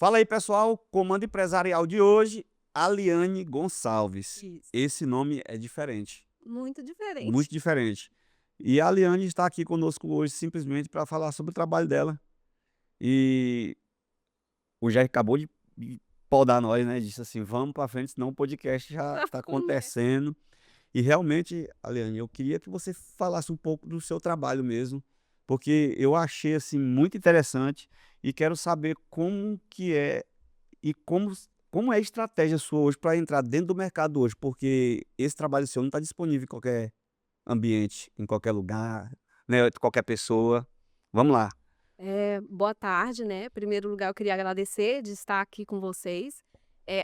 Fala aí, pessoal, comando empresarial de hoje, Aliane Gonçalves. Isso. Esse nome é diferente, Muito muito diferente. diferente. E a Aliane está aqui conosco hoje simplesmente para falar sobre o trabalho dela. E o Jair acabou de podar nós, né? Disse assim: vamos para frente, senão o podcast já Já está começa. acontecendo. E realmente, Aliane, eu queria que você falasse um pouco do seu trabalho mesmo, porque eu achei assim muito interessante e quero saber como que é e como é a estratégia sua hoje para entrar dentro do mercado hoje? Porque esse trabalho seu não está disponível em qualquer ambiente, em qualquer lugar, né, de qualquer pessoa. Vamos lá. Boa tarde, né. Em primeiro lugar, eu queria agradecer de estar aqui com vocês.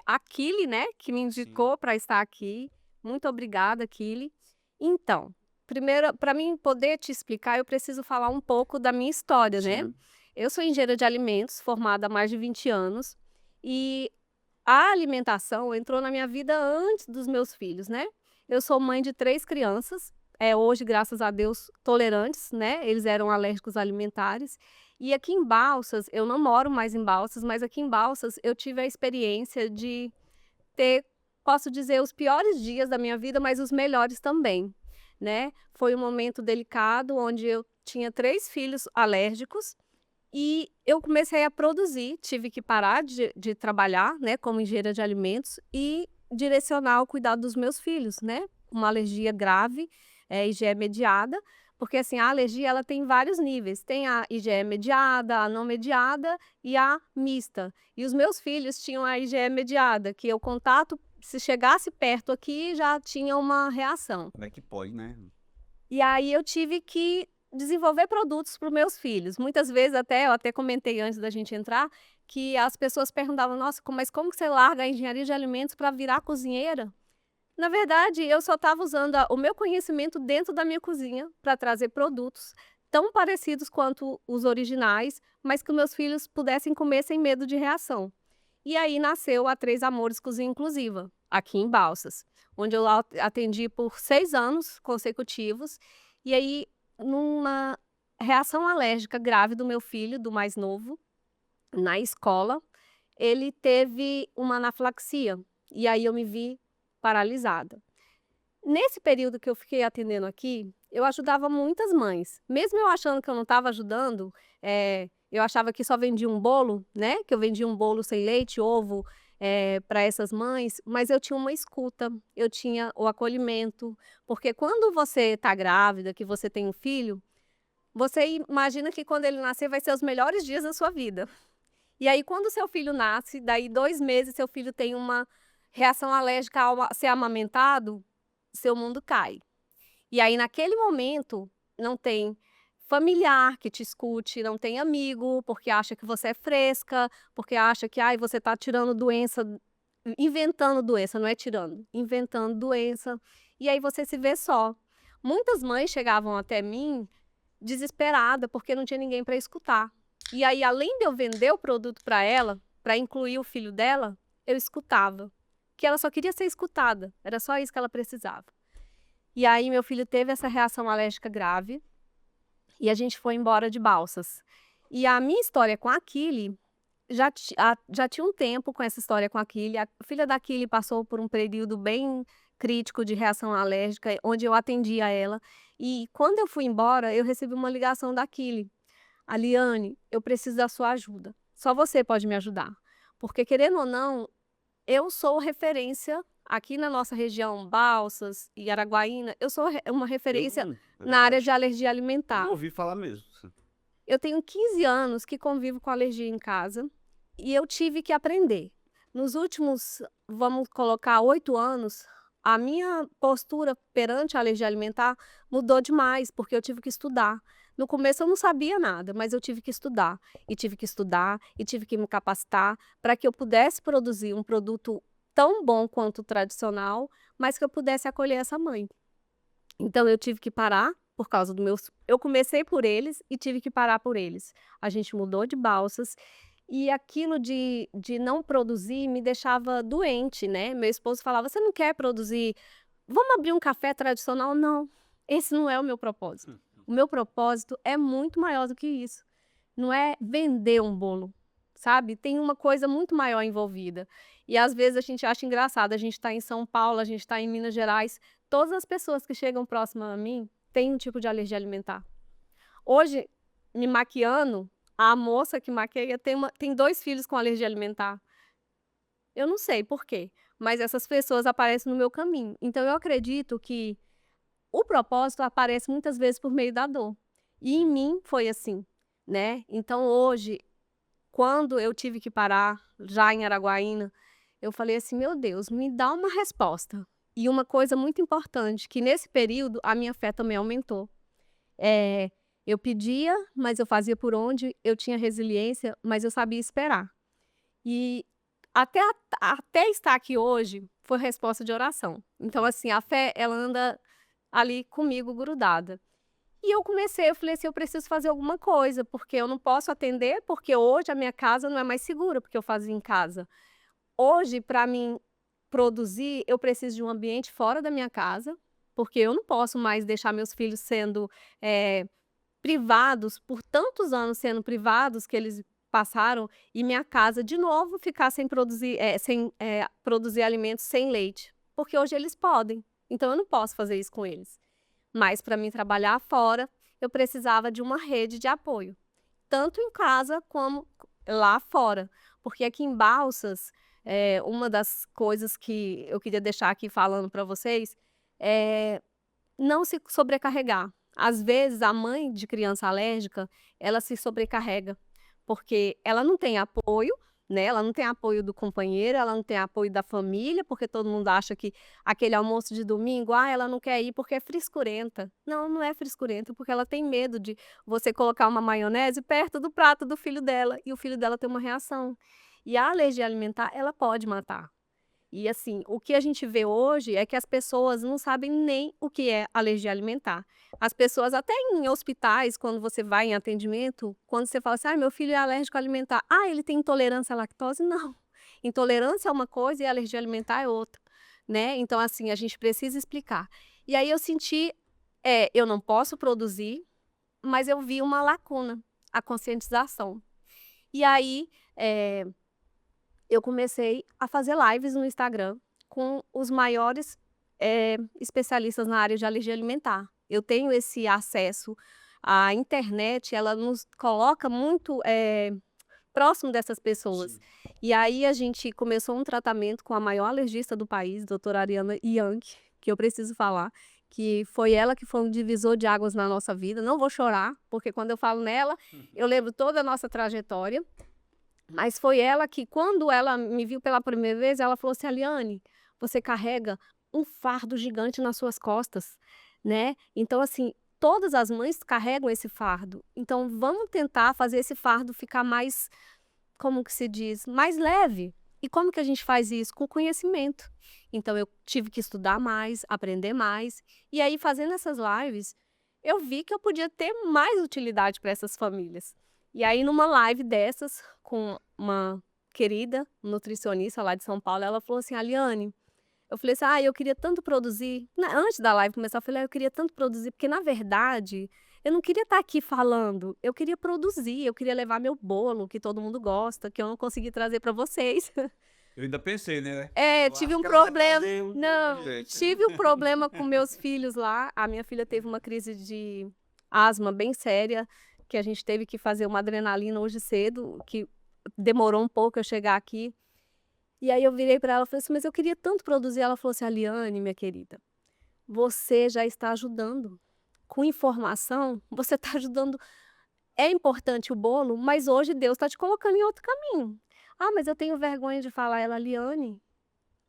A Kili, né, que me Sim, indicou para estar aqui. Muito obrigada, Kili. Então, primeiro, para mim poder te explicar, eu preciso falar um pouco da minha história, né. sim, Eu sou engenheira de alimentos, formada há mais de 20 anos, e a alimentação entrou na minha vida antes dos meus filhos, né. Eu sou mãe de 3 crianças, hoje, graças a Deus, tolerantes, né, eles eram alérgicos alimentares. E aqui em Balsas, eu não moro mais em Balsas, mas aqui em Balsas eu tive a experiência de ter, posso dizer, os piores dias da minha vida, mas os melhores também, né. Foi um momento delicado onde eu tinha 3 filhos alérgicos e eu comecei a produzir, tive que parar de trabalhar, né, como engenheira de alimentos e direcionar o cuidado dos meus filhos, né, uma alergia grave, IgE mediada, porque assim, a alergia ela tem vários níveis, tem a IgE mediada, a não mediada e a mista. E os meus filhos tinham a IgE mediada, que o contato, se chegasse perto aqui, já tinha uma reação. como é que pode, né? E aí eu tive que desenvolver produtos para os meus filhos. Muitas vezes eu até comentei antes da gente entrar, que as pessoas perguntavam: "Nossa, mas como que você larga a engenharia de alimentos para virar cozinheira?". Na verdade, eu só estava usando o meu conhecimento dentro da minha cozinha para trazer produtos tão parecidos quanto os originais, mas que os meus filhos pudessem comer sem medo de reação. E aí nasceu a Três Amores Cozinha Inclusiva, aqui em Balsas, onde eu atendi por 6 anos consecutivos. E aí, numa reação alérgica grave do meu filho, do mais novo, na escola, ele teve uma anafilaxia, e aí eu me vi paralisada. Nesse período que eu fiquei atendendo aqui, eu ajudava muitas mães. Mesmo eu achando que eu não estava ajudando, eu achava que só vendia um bolo, né, que eu vendia um bolo sem leite, ovo, para essas mães, mas eu tinha uma escuta, eu tinha o acolhimento, porque quando você está grávida, que você tem um filho, você imagina que quando ele nascer vai ser os melhores dias da sua vida. E aí quando o seu filho nasce, daí 2 meses seu filho tem uma reação alérgica ao ser amamentado, seu mundo cai. E aí naquele momento, não tem familiar que te escute, não tem amigo, porque acha que você é fresca, porque acha que: "Ai, você está tirando doença", inventando doença, não é tirando, inventando doença, e aí você se vê só. Muitas mães chegavam até mim desesperada, porque não tinha ninguém para escutar. E aí, além de eu vender o produto para ela, para incluir o filho dela, eu escutava, que ela só queria ser escutada, era só isso que ela precisava. E aí meu filho teve essa reação alérgica grave, e a gente foi embora de Balsas. E a minha história com a Kili, já tinha um tempo com essa história com a Kili, a filha da Kili passou por um período bem crítico de reação alérgica, onde eu atendia ela, e quando eu fui embora, eu recebi uma ligação da Kili: "Aliane, eu preciso da sua ajuda, só você pode me ajudar, porque querendo ou não, eu sou referência aqui na nossa região, Balsas e Araguaína, eu sou uma referência É na área verdade. de alergia Eu alimentar. ouvi falar mesmo. Eu tenho 15 anos que convivo com alergia em casa e eu tive que aprender. Nos últimos, vamos colocar, 8 anos, a minha postura perante a alergia alimentar mudou demais, porque eu tive que estudar. No começo eu não sabia nada, mas eu tive que estudar, e tive que estudar, e tive que me capacitar para que eu pudesse produzir um produto tão bom quanto o tradicional, mas que eu pudesse acolher essa mãe. Então eu tive que parar por causa do meus, eu comecei por eles e tive que parar por eles. A gente mudou de Balsas e aquilo de não produzir me deixava doente, né. Meu esposo falava: "Você não quer produzir? Vamos abrir um café tradicional?". Não, esse não é o meu propósito. O meu propósito é muito maior do que isso. Não é vender um bolo, sabe? Tem uma coisa muito maior envolvida. E às vezes a gente acha engraçado, a gente está em São Paulo, a gente está em Minas Gerais, todas as pessoas que chegam próximas a mim têm um tipo de alergia alimentar. Hoje, me maquiando, a moça que maqueia tem 2 filhos com alergia alimentar. Eu não sei por quê, mas essas pessoas aparecem no meu caminho. Então eu acredito que o propósito aparece muitas vezes por meio da dor. E em mim foi assim, né. Então hoje, quando eu tive que parar, já em Araguaína, eu falei assim: "Meu Deus, me dá uma resposta". E uma coisa muito importante, que nesse período a minha fé também aumentou. Eh, eu pedia, mas eu fazia por onde, eu tinha resiliência, mas eu sabia esperar. E até estar aqui hoje foi resposta de oração. Então, assim, a fé ela anda ali comigo grudada. E eu falei assim: "Eu preciso fazer alguma coisa, porque eu não posso atender, porque hoje a minha casa não é mais segura, porque eu fazia em casa". Hoje, para mim produzir, eu preciso de um ambiente fora da minha casa, porque eu não posso mais deixar meus filhos sendo, eh, privados, por tantos anos sendo privados que eles passaram, e minha casa de novo ficar sem produzir, produzir alimentos sem leite, porque hoje eles podem, então eu não posso fazer isso com eles. Mas para mim trabalhar fora, eu precisava de uma rede de apoio, tanto em casa como lá fora, porque aqui em Balsas, uma das coisas que eu queria deixar aqui falando para vocês, é não se sobrecarregar. Às vezes, a mãe de criança alérgica, ela se sobrecarrega, porque ela não tem apoio, né, ela não tem apoio do companheiro, ela não tem apoio da família, porque todo mundo acha que aquele almoço de domingo, ela não quer ir porque é frescurenta. Não, não é frescurenta, porque ela tem medo de você colocar uma maionese perto do prato do filho dela, e o filho dela tem uma reação. E a alergia alimentar, ela pode matar. E assim, o que a gente vê hoje é que as pessoas não sabem nem o que é alergia alimentar. As pessoas até em hospitais, quando você vai em atendimento, quando você fala assim: meu filho é alérgico alimentar. Ah, ele tem intolerância à lactose?" Não. Intolerância é uma coisa e alergia alimentar é outra, né. Então assim, a gente precisa explicar. E aí eu senti, eu não posso produzir, mas eu vi uma lacuna, a conscientização. E aí, eu comecei a fazer lives no Instagram com os maiores, especialistas na área de alergia alimentar. Eu tenho esse acesso à internet, ela nos coloca muito, próximo dessas pessoas. Sim. E aí a gente começou um tratamento com a maior alergista do país, doutora Ariana Yankee, que eu preciso falar, que foi ela que foi um divisor de águas na nossa vida. Não vou chorar, porque quando eu falo nela, eu lembro toda a nossa trajetória. Mas foi ela que, quando ela me viu pela primeira vez, ela falou assim: "Aliane, você carrega um fardo gigante nas suas costas, né, então assim, todas as mães carregam esse fardo, então vamos tentar fazer esse fardo ficar mais, como que se diz, mais leve. E como que a gente faz isso? Com conhecimento. Então eu tive que estudar mais, aprender mais, e aí fazendo essas lives, eu vi que eu podia ter mais utilidade para essas famílias. E aí numa live dessas, com uma querida nutricionista lá de São Paulo, ela falou assim: "Aliane", eu falei assim: "Eu queria tanto produzir", antes da live começar, eu falei: "Eu queria tanto produzir", porque na verdade, eu não queria estar aqui falando, eu queria produzir, eu queria levar meu bolo, que todo mundo gosta, que eu não consegui trazer para vocês. Eu ainda pensei, né? É, Eu tive acho um que ela vai problema, trazer um monte de não, gente. tive um problema com meus filhos lá, a minha filha teve uma crise de asma bem séria, que a gente teve que fazer uma adrenalina hoje cedo, que demorou um pouco eu chegar aqui. E aí eu virei para ela e falei assim: "Mas eu queria tanto produzir", ela falou assim: "Aliane, minha querida, você já está ajudando. Com informação, você está ajudando. É importante o bolo, mas hoje Deus está te colocando em outro caminho". "Ah, mas eu tenho vergonha de falar". Ela: "Aliane,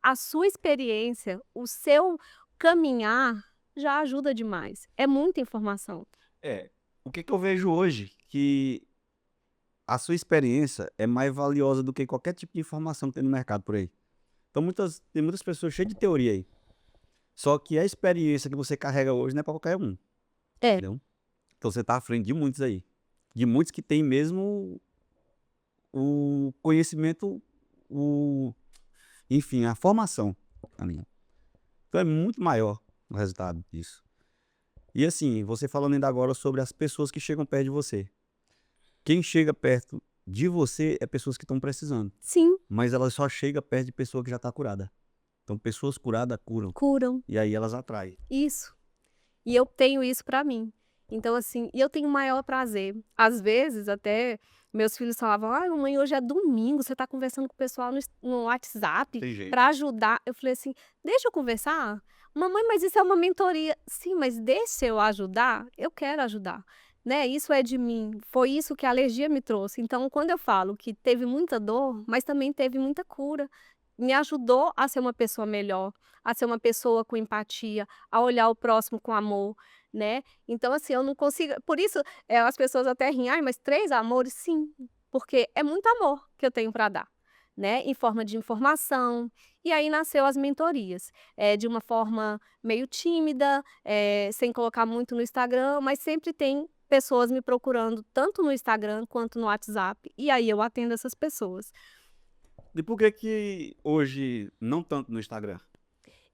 a sua experiência, o seu caminhar já ajuda demais. É muita informação". É, o que que eu vejo hoje, que a sua experiência é mais valiosa do que qualquer tipo de informação que tem no mercado por aí. Então tem muitas pessoas cheias de teoria aí, só que a experiência que você carrega hoje não é para qualquer um, É. entendeu. Então você tá à frente de muitos aí, de muitos que têm mesmo o conhecimento, o enfim, a formação ali. Então é muito maior o resultado disso. E assim, você falando ainda agora sobre as pessoas que chegam perto de você. Quem chega perto de você é pessoas que estão precisando, Sim, mas elas só chegam perto de pessoa que já está curada. Então, pessoas curadas curam, curam. e aí elas atraem. Isso. E eu tenho isso pra mim. Então, assim, e eu tenho o maior prazer. Às vezes, até meus filhos falavam: "Ai, mamãe, hoje é domingo, você tá conversando com o pessoal no WhatsApp Tem jeito. pra ajudar". Eu falei assim: "Deixa eu conversar? Mamãe, mas isso é uma mentoria". Sim, mas deixa eu ajudar, eu quero ajudar, né? Isso é de mim. Foi isso que a alergia me trouxe. Então, quando eu falo que teve muita dor, mas também teve muita cura, me ajudou a ser uma pessoa melhor, a ser uma pessoa com empatia, a olhar o próximo com amor, né. Então, assim, eu não consigo por isso, as pessoas até riem: "Ai, mas 3 amores?". Sim, porque é muito amor que eu tenho para dar, né, em forma de informação. E aí nasceu as mentorias, de uma forma meio tímida, sem colocar muito no Instagram, mas sempre tem pessoas me procurando tanto no Instagram quanto no WhatsApp, e aí eu atendo essas pessoas. E por que hoje não tanto no Instagram?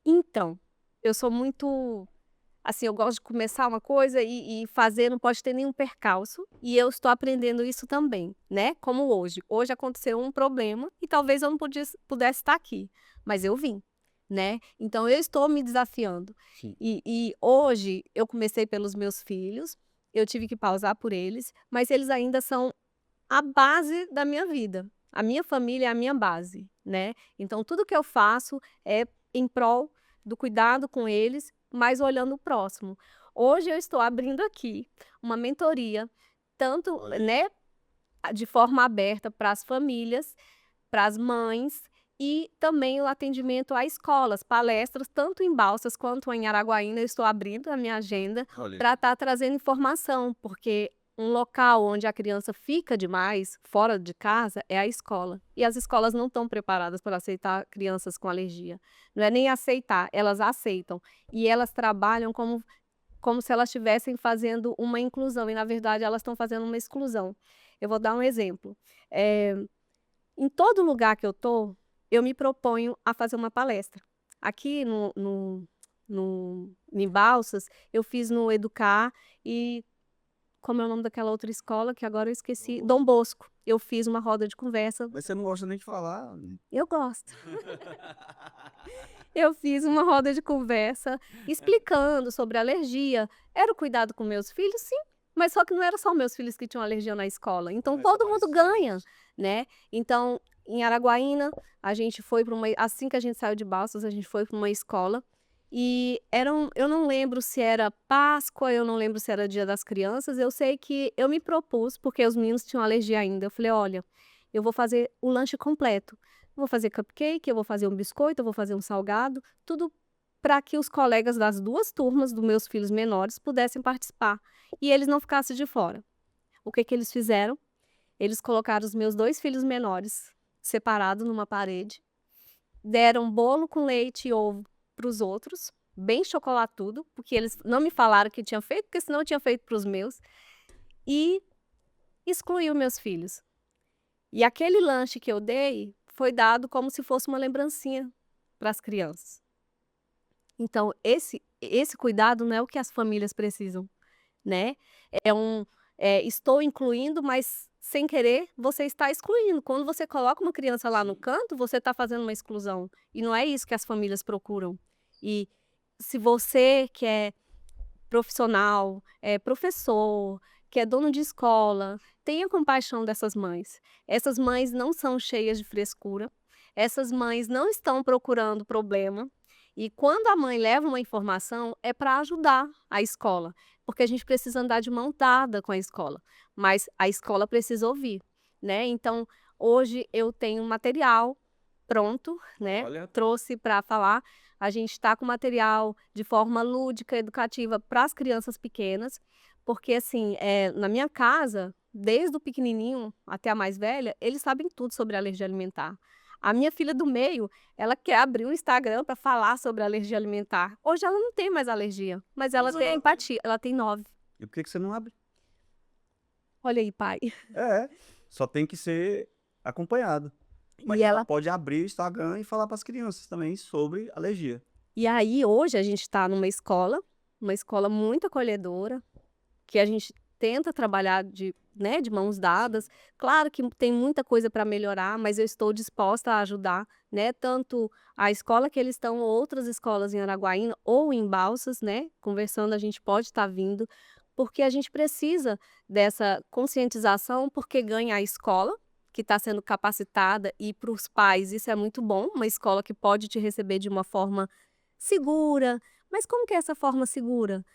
Então, eu sou muito assim, eu gosto de começar uma coisa e fazer, não pode ter nenhum percalço, e eu estou aprendendo isso também, né, como hoje. Hoje aconteceu um problema e talvez eu não pudesse estar aqui, mas eu vim, né. Então eu estou me desafiando. Sim. E hoje eu comecei pelos meus filhos, eu tive que pausar por eles, mas eles ainda são a base da minha vida. A minha família é a minha base, né. Então tudo que eu faço é em prol do cuidado com eles, mas olhando o próximo. Hoje eu estou abrindo aqui uma mentoria, tanto, Olha aí. né, de forma aberta para as famílias, para as mães e também o atendimento a escolas, palestras, tanto em Balsas quanto em Araguaína. Eu estou abrindo a minha agenda Olha aí. para estar trazendo informação, porque um local onde a criança fica demais, fora de casa, é a escola. E as escolas não estão preparadas para aceitar crianças com alergia. Não é nem aceitar, elas aceitam. E elas trabalham como se elas estivessem fazendo uma inclusão, e na verdade elas estão fazendo uma exclusão. Eu vou dar um exemplo. Eh, Em todo lugar que eu tô, eu me proponho a fazer uma palestra. Aqui em Balsas, eu fiz no Educar e como é o nome daquela outra escola que agora eu Dom esqueci? Bosco. Dom Bosco. Eu fiz uma roda de conversa. Mas você não gosta nem de falar. Eu gosto. Eu fiz uma roda de conversa explicando sobre alergia. Era o cuidado com meus filhos? Sim, mas só que não era só meus filhos que tinham alergia na escola, então Não é só todo mais mundo ganha, filhos. né. Então, em Araguaína, a gente foi para uma assim que a gente saiu de Balsas, a gente foi para uma escola, e eu não lembro se era Páscoa, eu não lembro se era Dia das Crianças, eu sei que eu me propus, porque os meninos tinham alergia ainda, eu falei: "Olha, eu vou fazer o lanche completo. Vou fazer cupcake, eu vou fazer um biscoito, eu vou fazer um salgado, tudo para que os colegas das 2 turmas dos meus filhos menores pudessem participar, e eles não ficassem de fora. O que que eles fizeram? Eles colocaram os meus 2 filhos menores separados numa parede, deram bolo com leite e ovo para os outros, bem chocolatudo, porque eles não me falaram que tinham feito, porque senão eu tinha feito para os meus, e excluiu meus filhos. E aquele lanche que eu dei foi dado como se fosse uma lembrancinha para as crianças. Então esse cuidado não é o que as famílias precisam, né. É um estou incluindo, mas sem querer você está excluindo. Quando você coloca uma criança lá no Sim. canto, você está fazendo uma exclusão, e não é isso que as famílias procuram. E se você que é profissional, professor, que é dono de escola, tenha compaixão dessas mães. Essas mães não são cheias de frescura, essas mães não estão procurando problema, e quando a mãe leva uma informação, é para ajudar a escola, porque a gente precisa andar de mão dada com a escola, mas a escola precisa ouvir, né. Então, hoje eu tenho material pronto, né, Olha, trouxe para falar. A gente está com material de forma lúdica, educativa para as crianças pequenas, porque assim, na minha casa, desde o pequenininho até a mais velha, eles sabem tudo sobre alergia alimentar. A minha filha do meio, ela quer abrir um Instagram para falar sobre alergia alimentar. Hoje ela não tem mais alergia, mas ela quantos anos tem ela tem? empatia, ela tem 9. E por que você não abre? Olha aí, pai. É, só tem que ser acompanhado. E Mas ela ela pode abrir o Instagram e falar para as crianças também sobre alergia. e aí hoje a gente está uma escola muito acolhedora, que a gente tenta trabalhar né, de mãos dadas. Claro que tem muita coisa para melhorar, mas eu estou disposta a ajudar, né, tanto a escola que eles estão, ou outras escolas em Araguaína ou em Balsas, né, conversando a gente pode estar vindo, porque a gente precisa dessa conscientização, porque ganha a escola, que está sendo capacitada, e para os pais isso é muito bom, uma escola que pode te receber de uma forma segura. Mas como que é essa forma segura?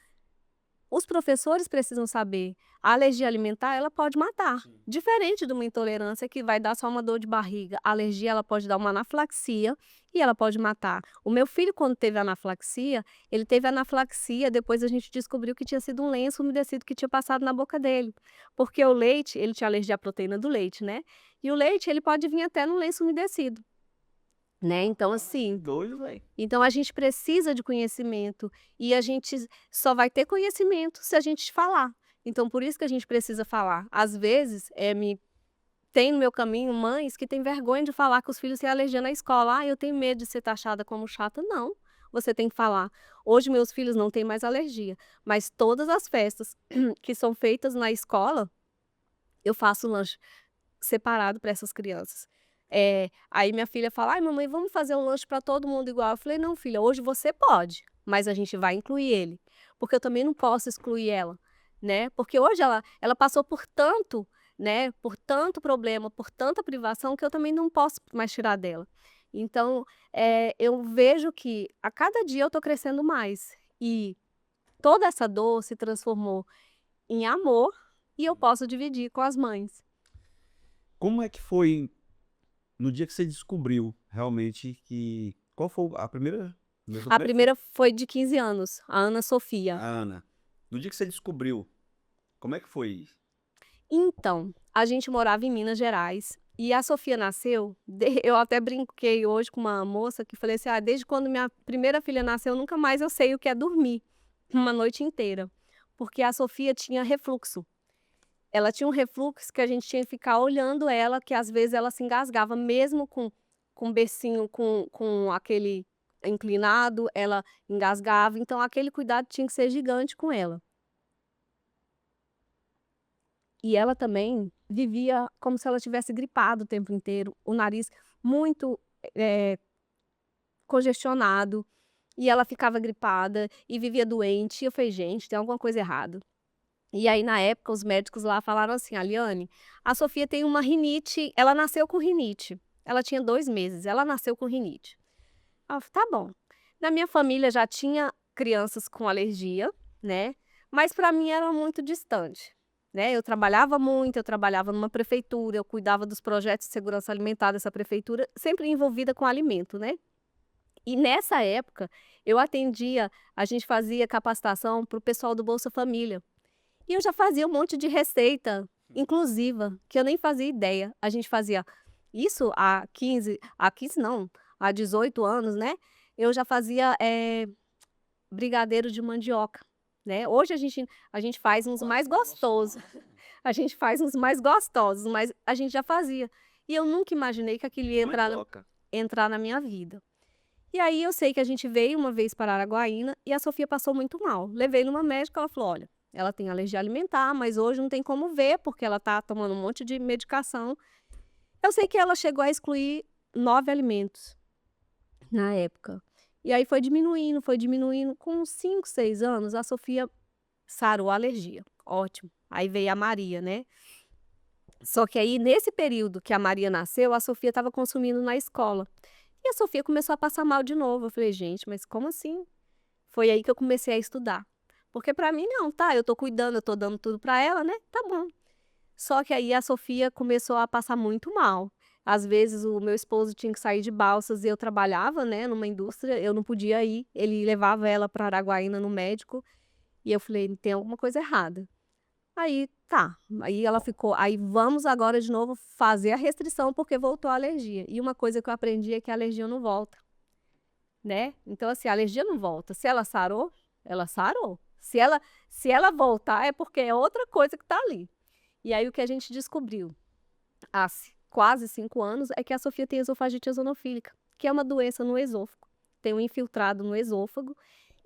Os professores precisam saber, a alergia alimentar ela pode matar, diferente de uma intolerância que vai dar só uma dor de barriga. A alergia ela pode dar uma anafilaxia e ela pode matar. O meu filho, quando teve anafilaxia, ele teve anafilaxia, depois a gente descobriu que tinha sido um lenço umedecido que tinha passado na boca dele, porque o leite, ele tinha alergia à proteína do leite, né? E o leite, ele pode vir até no lenço umedecido, né? Então, assim, Doido, velho. então a gente precisa de conhecimento e a gente só vai ter conhecimento se a gente falar. Então por isso que a gente precisa falar. Às vezes, tem no meu caminho mães que têm vergonha de falar que os filhos têm alergia na escola. "Ah, eu tenho medo de ser taxada como chata". Não, você tem que falar. Hoje meus filhos não têm mais alergia, mas todas as festas que são feitas na escola, eu faço lanche separado para essas crianças. Aí minha filha fala: "Ai, mamãe, vamos fazer um lanche para todo mundo igual". Eu falei: "Não, filha, hoje você pode, mas a gente vai incluir ele, porque eu também não posso excluir ela, né, porque hoje ela passou por tanto, né, por tanto problema, por tanta privação, que eu também não posso mais tirar dela". Então, eu vejo que a cada dia eu estou crescendo mais, e toda essa dor se transformou em amor, e eu posso dividir com as mães. Como é que foi no dia que você descobriu realmente que qual foi a primeira sua A primeira filha? primeira foi de 15 anos, a Ana Sofia. A Ana. No dia que você descobriu, como é que foi? Então, a gente morava em Minas Gerais e a Sofia nasceu, eu até brinquei hoje com uma moça que falei assim: "Ah, desde quando minha primeira filha nasceu, nunca mais eu sei o que é dormir uma noite inteira", porque a Sofia tinha refluxo. Ela tinha um refluxo que a gente tinha que ficar olhando ela, que às vezes ela se engasgava mesmo com o bercinho com aquele inclinado, ela engasgava, então aquele cuidado tinha que ser gigante com ela. E ela também vivia como se ela tivesse gripado o tempo inteiro, o nariz muito, eh, congestionado, e ela ficava gripada e vivia doente, e eu falei: "Gente, tem alguma coisa errada". E aí na época os médicos lá falaram assim: "Aliane, a Sofia tem uma rinite, ela nasceu com rinite". Ela tinha 2 meses, ela nasceu com rinite. Aí eu falei: "Tá bom". Na minha família já tinha crianças com alergia, né, mas para mim era muito distante, né. Eu trabalhava muito, eu trabalhava numa prefeitura, eu cuidava dos projetos de segurança alimentar dessa prefeitura, sempre envolvida com alimento, né. E nessa época eu atendia, a gente fazia capacitação para o pessoal do Bolsa Família. E eu já fazia um monte de receita inclusiva, que eu nem fazia ideia. A gente fazia isso há 15 não, há 18 anos, né, eu já fazia, brigadeiro de mandioca, né. Hoje a gente faz uns mais gostosos, a gente faz uns mais gostosos, mas a gente já fazia. E eu nunca imaginei que aquilo ia Mandioca. entrar na minha vida. E aí eu sei que a gente veio uma vez para Araguaína e a Sofia passou muito mal. Levei numa médica, ela falou: "Olha, ela tem alergia alimentar, mas hoje não tem como ver, porque ela tá tomando um monte de medicação". Eu sei que ela chegou a excluir 9 alimentos na época. E aí foi diminuindo. Com uns 5, 6 anos, a Sofia sarou a alergia. Ótimo. Aí veio a Maria, né. Só que aí, nesse período que a Maria nasceu, a Sofia estava consumindo na escola. E a Sofia começou a passar mal de novo. Eu falei: "Gente, mas como assim?". Foi aí que eu comecei a estudar. Porque para mim não, tá, eu tô cuidando, eu tô dando tudo para ela, né, tá bom. Só que aí a Sofia começou a passar muito mal. Às vezes o meu esposo tinha que sair de Balsas e eu trabalhava, né, numa indústria, eu não podia ir, ele levava ela para Araguaína no médico, e eu falei: "Tem alguma coisa errada". Aí tá, aí ela ficou: "Aí vamos agora de novo fazer a restrição, porque voltou a alergia". E uma coisa que eu aprendi é que a alergia não volta, né. Então assim, a alergia não volta, se ela sarou, ela sarou. Se ela voltar é porque é outra coisa que tá ali. E aí o que a gente descobriu há quase 5 anos é que a Sofia tem esofagite eosinofílica, que é uma doença no esôfago. Tem um infiltrado no esôfago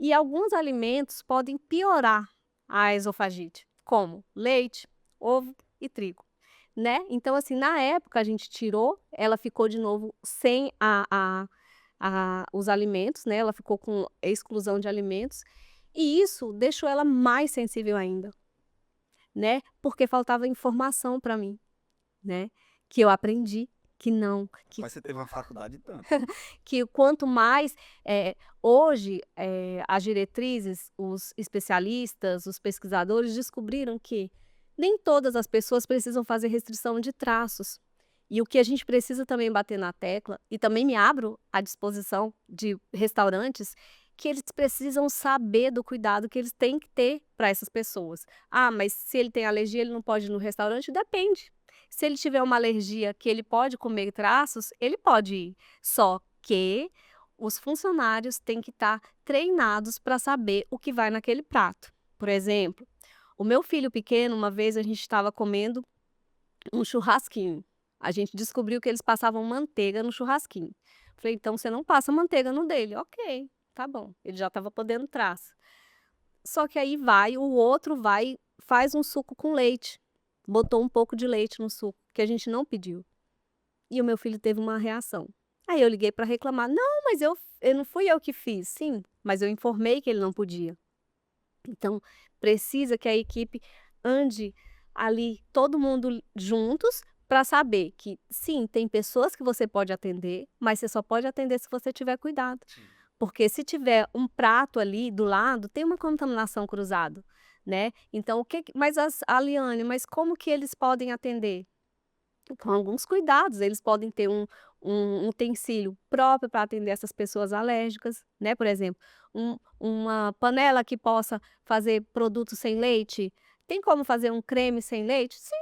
e alguns alimentos podem piorar a esofagite, como leite, ovo e trigo, né. Então, assim, na época a gente tirou, ela ficou de novo sem os alimentos, né, ela ficou com exclusão de alimentos, e isso deixou ela mais sensível ainda, né, porque faltava informação para mim, né, que eu aprendi que não, que Mas você teve uma faculdade e tanto. que quanto mais, hoje, as diretrizes, os especialistas, os pesquisadores descobriram que nem todas as pessoas precisam fazer restrição de traços. E o que a gente precisa também bater na tecla, e também me abro à disposição de restaurantes, que eles precisam saber do cuidado que eles têm que ter para essas pessoas. Ah, mas se ele tem alergia, ele não pode ir no restaurante? Depende. Se ele tiver uma alergia que ele pode comer traços, ele pode ir. Só que os funcionários têm que estar treinados para saber o que vai naquele prato. Por exemplo, o meu filho pequeno, uma vez a gente estava comendo um churrasquinho. A gente descobriu que eles passavam manteiga no churrasquinho. Falei: "Então você não passa manteiga no dele". "Ok, tá bom". Ele já estava podendo traço. Só que aí vai, o outro vai, faz um suco com leite. Botou um pouco de leite no suco, que a gente não pediu. E o meu filho teve uma reação. Aí eu liguei para reclamar: "Não, mas eu não fui eu que fiz". "Sim, mas eu informei que ele não podia". Então, precisa que a equipe ande ali, todo mundo juntos, para saber que, sim, tem pessoas que você pode atender, mas você só pode atender se você tiver cuidado. Porque se tiver um prato ali do lado, tem uma contaminação cruzada, né. Então o que que mas Aliane, mas como que eles podem atender? Com alguns cuidados, eles podem ter um utensílio próprio para atender essas pessoas alérgicas, né, por exemplo, uma panela que possa fazer produtos sem leite. Tem como fazer um creme sem leite? Sim,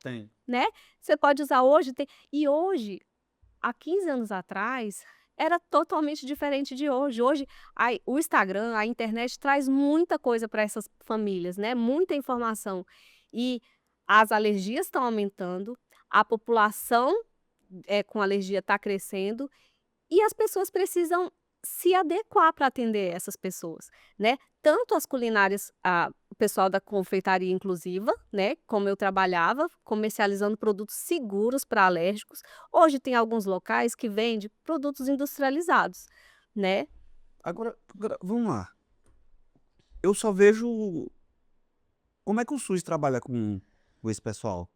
Tem. né. Você pode usar hoje, e hoje, há 15 anos atrás, era totalmente diferente de hoje. Hoje, o Instagram, a internet traz muita coisa para essas famílias, né, muita informação. E as alergias estão aumentando, a população, com alergia está crescendo, e as pessoas precisam se adequar para atender essas pessoas, né. Tanto as culinárias, o pessoal da confeitaria inclusiva, né, como eu trabalhava, comercializando produtos seguros para alérgicos. Hoje tem alguns locais que vende produtos industrializados, né. Agora vamos lá, eu só vejo como é que o SUS trabalha com esse pessoal?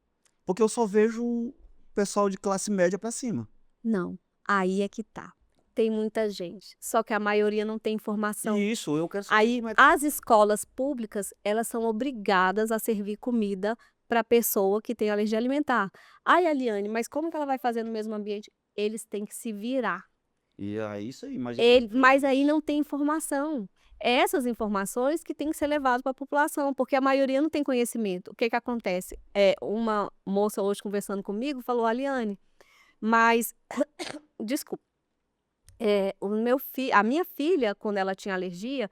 Porque eu só vejo pessoal de classe média para cima. Não, aí é que tá. Tem muita gente, só que a maioria não tem informação. E isso, eu quero saber Aí, como é as escolas públicas, elas são obrigadas a servir comida para a pessoa que tem alergia alimentar. "Ai, Aliane, mas como que ela vai fazer no mesmo ambiente?". Eles têm que se virar. e aí isso aí, imagina o Mas aí prejuízo. não tem informação. Essas informações que têm que ser levadas para a população, porque a maioria não tem conhecimento. O que que acontece? Uma moça hoje conversando comigo falou: "Aliane, mas" desculpa. A minha filha, quando ela tinha alergia,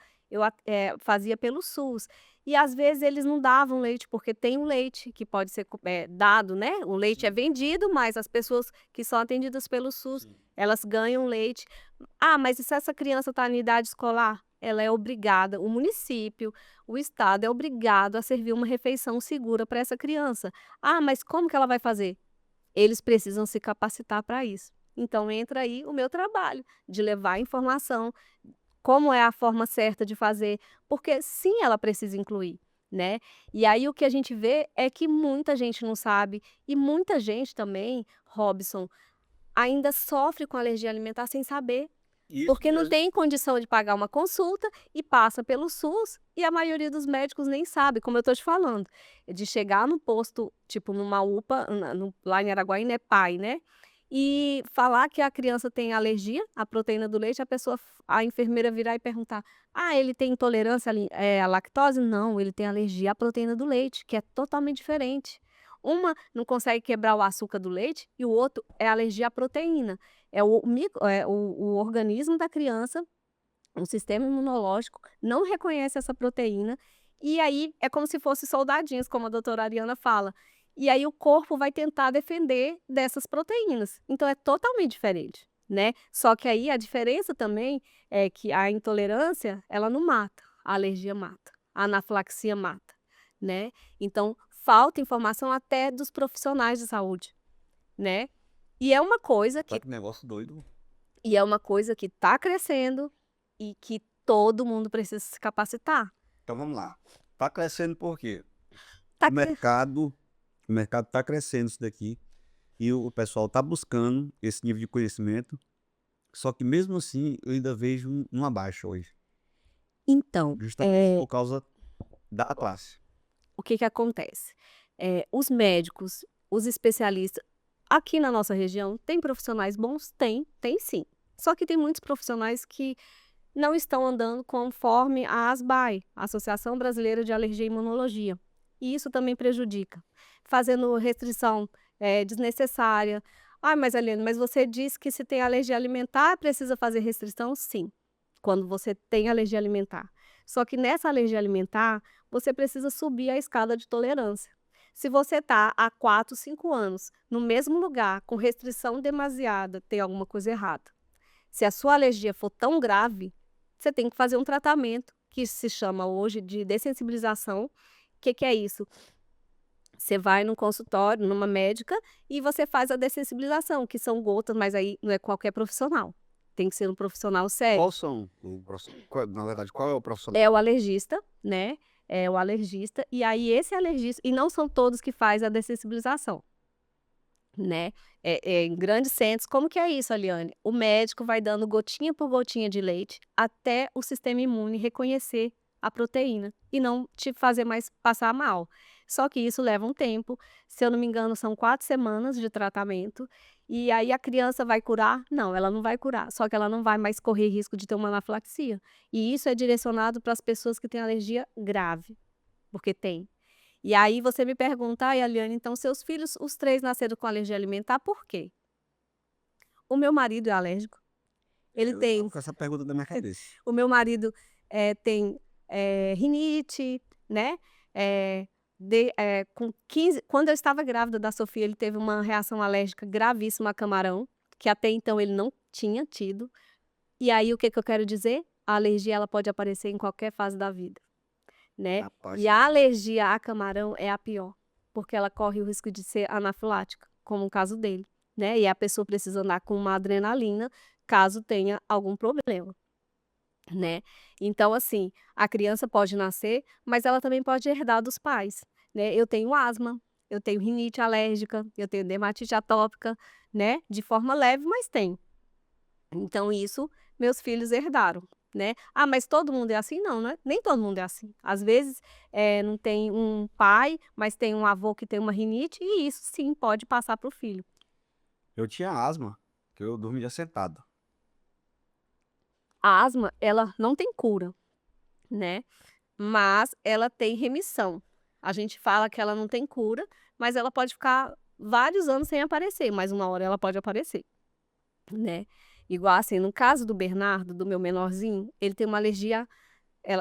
fazia pelo SUS. E às vezes eles não davam leite, porque tem o leite que pode ser dado, né, o leite é Sim, vendido, mas as pessoas que são atendidas pelo SUS, sim. elas ganham leite. Ah, mas e se essa criança está em idade escolar? Ela é obrigada, o município, o estado é obrigado a servir uma refeição segura para essa criança. Ah, mas como que ela vai fazer? Eles precisam se capacitar para isso. Então entra aí o meu trabalho, de levar informação, como é a forma certa de fazer, porque sim, ela precisa incluir, né. E aí o que a gente vê é que muita gente não sabe, e muita gente também, Robson, ainda sofre com alergia alimentar sem saber, Isso porque não mesmo. tem condição de pagar uma consulta e passa pelo SUS, e a maioria dos médicos nem sabe, como eu estou te falando, de chegar no posto, tipo numa UPA, lá em Araguaína é PAI, né, e falar que a criança tem alergia à proteína do leite, a enfermeira virar e perguntar: "Ah, ele tem intolerância à lactose?". "Não, ele tem alergia à proteína do leite", que é totalmente diferente. Uma não consegue quebrar o açúcar do leite e o outro é alergia à proteína. O organismo da criança, o sistema imunológico não reconhece essa proteína, e aí é como se fosse soldadinhos, como a doutora Ariana fala. E aí o corpo vai tentar defender dessas proteínas. Então é totalmente diferente, né. Só que aí a diferença também é que a intolerância, ela não mata, a alergia mata, a anafilaxia mata, né? Então, falta informação até dos profissionais de saúde, né? E é uma coisa Tá que que negócio doido. está crescendo e que todo mundo precisa se capacitar. Então vamos lá. Tá crescendo por quê? Tá O cre- mercado, o mercado tá crescendo isso daqui e o pessoal tá buscando esse nível de conhecimento. Só que mesmo assim, eu ainda vejo uma baixa hoje, Então, justamente por causa da classe. o que que acontece? Os médicos, os especialistas, aqui na nossa região, tem profissionais bons? Tem sim. Só que tem muitos profissionais que não estão andando conforme a ASBAI, Associação Brasileira de Alergia e Imunologia. E isso também prejudica, fazendo restrição desnecessária. Ah, mas Aliane, mas você disse que se tem alergia alimentar, precisa fazer restrição? Sim, quando você tem alergia alimentar. Só que nessa alergia alimentar, você precisa subir a escala de tolerância. Se você está há 4, 5 anos no mesmo lugar, com restrição demasiada, tem alguma coisa errada. Se a sua alergia for tão grave, você tem que fazer um tratamento que se chama hoje de dessensibilização. O que que é isso? Você vai num consultório, numa médica, e você faz a dessensibilização, que são gotas, mas aí não é qualquer profissional. Tem que ser um profissional sério. Qual são na verdade, qual é o profissional? É o alergista, né? É o alergista, e aí esse alergista, e não são todos que faz a dessensibilização, né? Em grandes centros, como que é isso, Aliane? O médico vai dando gotinha por gotinha de leite até o sistema imune reconhecer a proteína e não te fazer mais passar mal. Só que isso leva um tempo, se eu não me engano, são 4 semanas de tratamento. E aí a criança vai curar? Não, ela não vai curar, só que ela não vai mais correr risco de ter uma anafilaxia. E isso é direcionado para as pessoas que têm alergia grave, porque tem. E aí você me pergunta: "Ai, Aliane, então seus filhos, os 3 nasceram com alergia alimentar, por quê?". O meu marido é alérgico, ele Eu tava tem com essa pergunta na minha cabeça. o meu marido, tem, rinite, né, com 15 quando eu estava grávida da Sofia, ele teve uma reação alérgica gravíssima a camarão, que até então ele não tinha tido. E aí o que que eu quero dizer? A alergia ela pode aparecer em qualquer fase da vida. Né. Rapaz, E a alergia a camarão é a pior, porque ela corre o risco de ser anafilática, como o caso dele, né, e a pessoa precisa andar com uma adrenalina, caso tenha algum problema, né. Então assim, a criança pode nascer, mas ela também pode herdar dos pais, né. Eu tenho asma, eu tenho rinite alérgica, eu tenho dermatite atópica, né, de forma leve, mas tem. Então isso meus filhos herdaram, né. "Ah, mas todo mundo é assim?". Não, né, nem todo mundo é assim. Às vezes, não tem um pai, mas tem um avô que tem uma rinite e isso sim pode passar para o filho. eu tinha asma, que eu dormia sentado. A asma, ela não tem cura, né, mas ela tem remissão. A gente fala que ela não tem cura, mas ela pode ficar vários anos sem aparecer, mas uma hora ela pode aparecer, né. Igual assim, no caso do Bernardo, do meu menorzinho, ele tem uma alergia.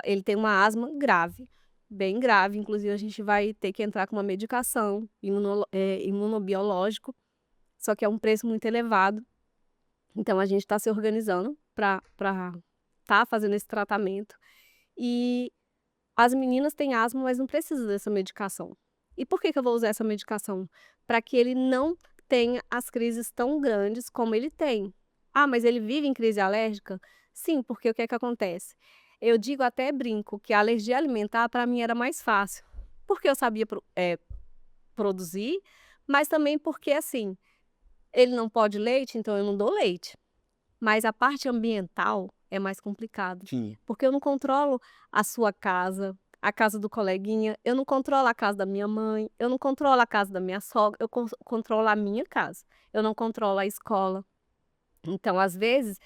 Ele tem uma asma grave, bem grave, inclusive a gente vai ter que entrar com uma medicação imunobiológico, só que é um preço muito elevado, então a gente está se organizando para estar fazendo esse tratamento. E as meninas têm asma, mas não precisam dessa medicação. E por que que eu vou usar essa medicação? Para que ele não tenha as crises tão grandes como ele tem. Ah, mas ele vive em crise alérgica? Sim, porque o que é que acontece? Eu digo até brinco que a alergia alimentar para mim era mais fácil, porque eu sabia produzir, mas também porque assim, ele não pode leite, então eu não dou leite. Mas a parte ambiental é mais complicado, Sim. porque eu não controlo a sua casa, a casa do coleguinha, eu não controlo a casa da minha mãe, eu não controlo a casa da minha sogra, eu controlo a minha casa, eu não controlo a escola. Então, às vezes,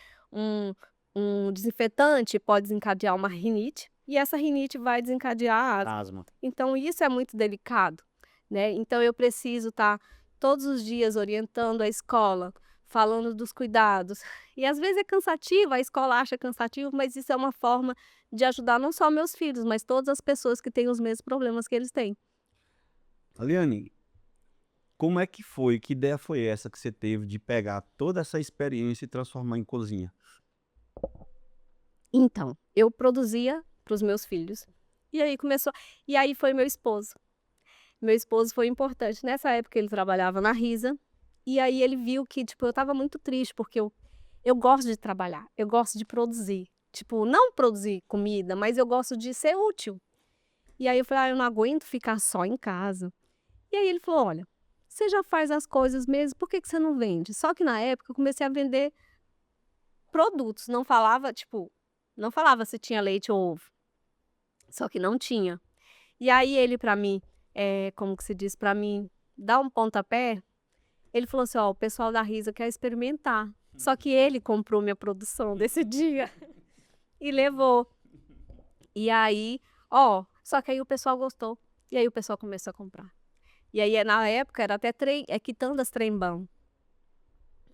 um desinfetante pode desencadear uma rinite, e essa rinite vai desencadear a asma. Asma. Então isso é muito delicado, né. Então eu preciso estar todos os dias orientando a escola, falando dos cuidados. E às vezes é cansativo, a escola acha cansativo, mas isso é uma forma de ajudar não só meus filhos, mas todas as pessoas que têm os mesmos problemas que eles têm. Aliane, como é que foi? Que ideia foi essa que você teve de pegar toda essa experiência e transformar em cozinha? Então, eu produzia para os meus filhos E aí começou. E aí foi meu esposo. Meu esposo foi importante. Nessa época ele trabalhava na Risa. E aí ele viu que, tipo, eu estava muito triste, porque eu gosto de trabalhar, eu gosto de produzir. Tipo, não produzir comida, mas eu gosto de ser útil. E aí eu falei, eu não aguento ficar só em casa. E aí ele falou, olha, você já faz as coisas mesmo, por que que você não vende? Só que na época eu comecei a vender produtos, não falava, tipo, não falava se tinha leite ou ovo, só que não tinha. E aí ele para mim, como que se diz, para mim dar um pontapé, ele falou assim: "Ó, o pessoal da Risa quer experimentar". Só que ele comprou minha produção desse dia e levou. E aí, só que aí o pessoal gostou. E aí o pessoal começou a comprar. E aí, na época, era até quitandas trembão.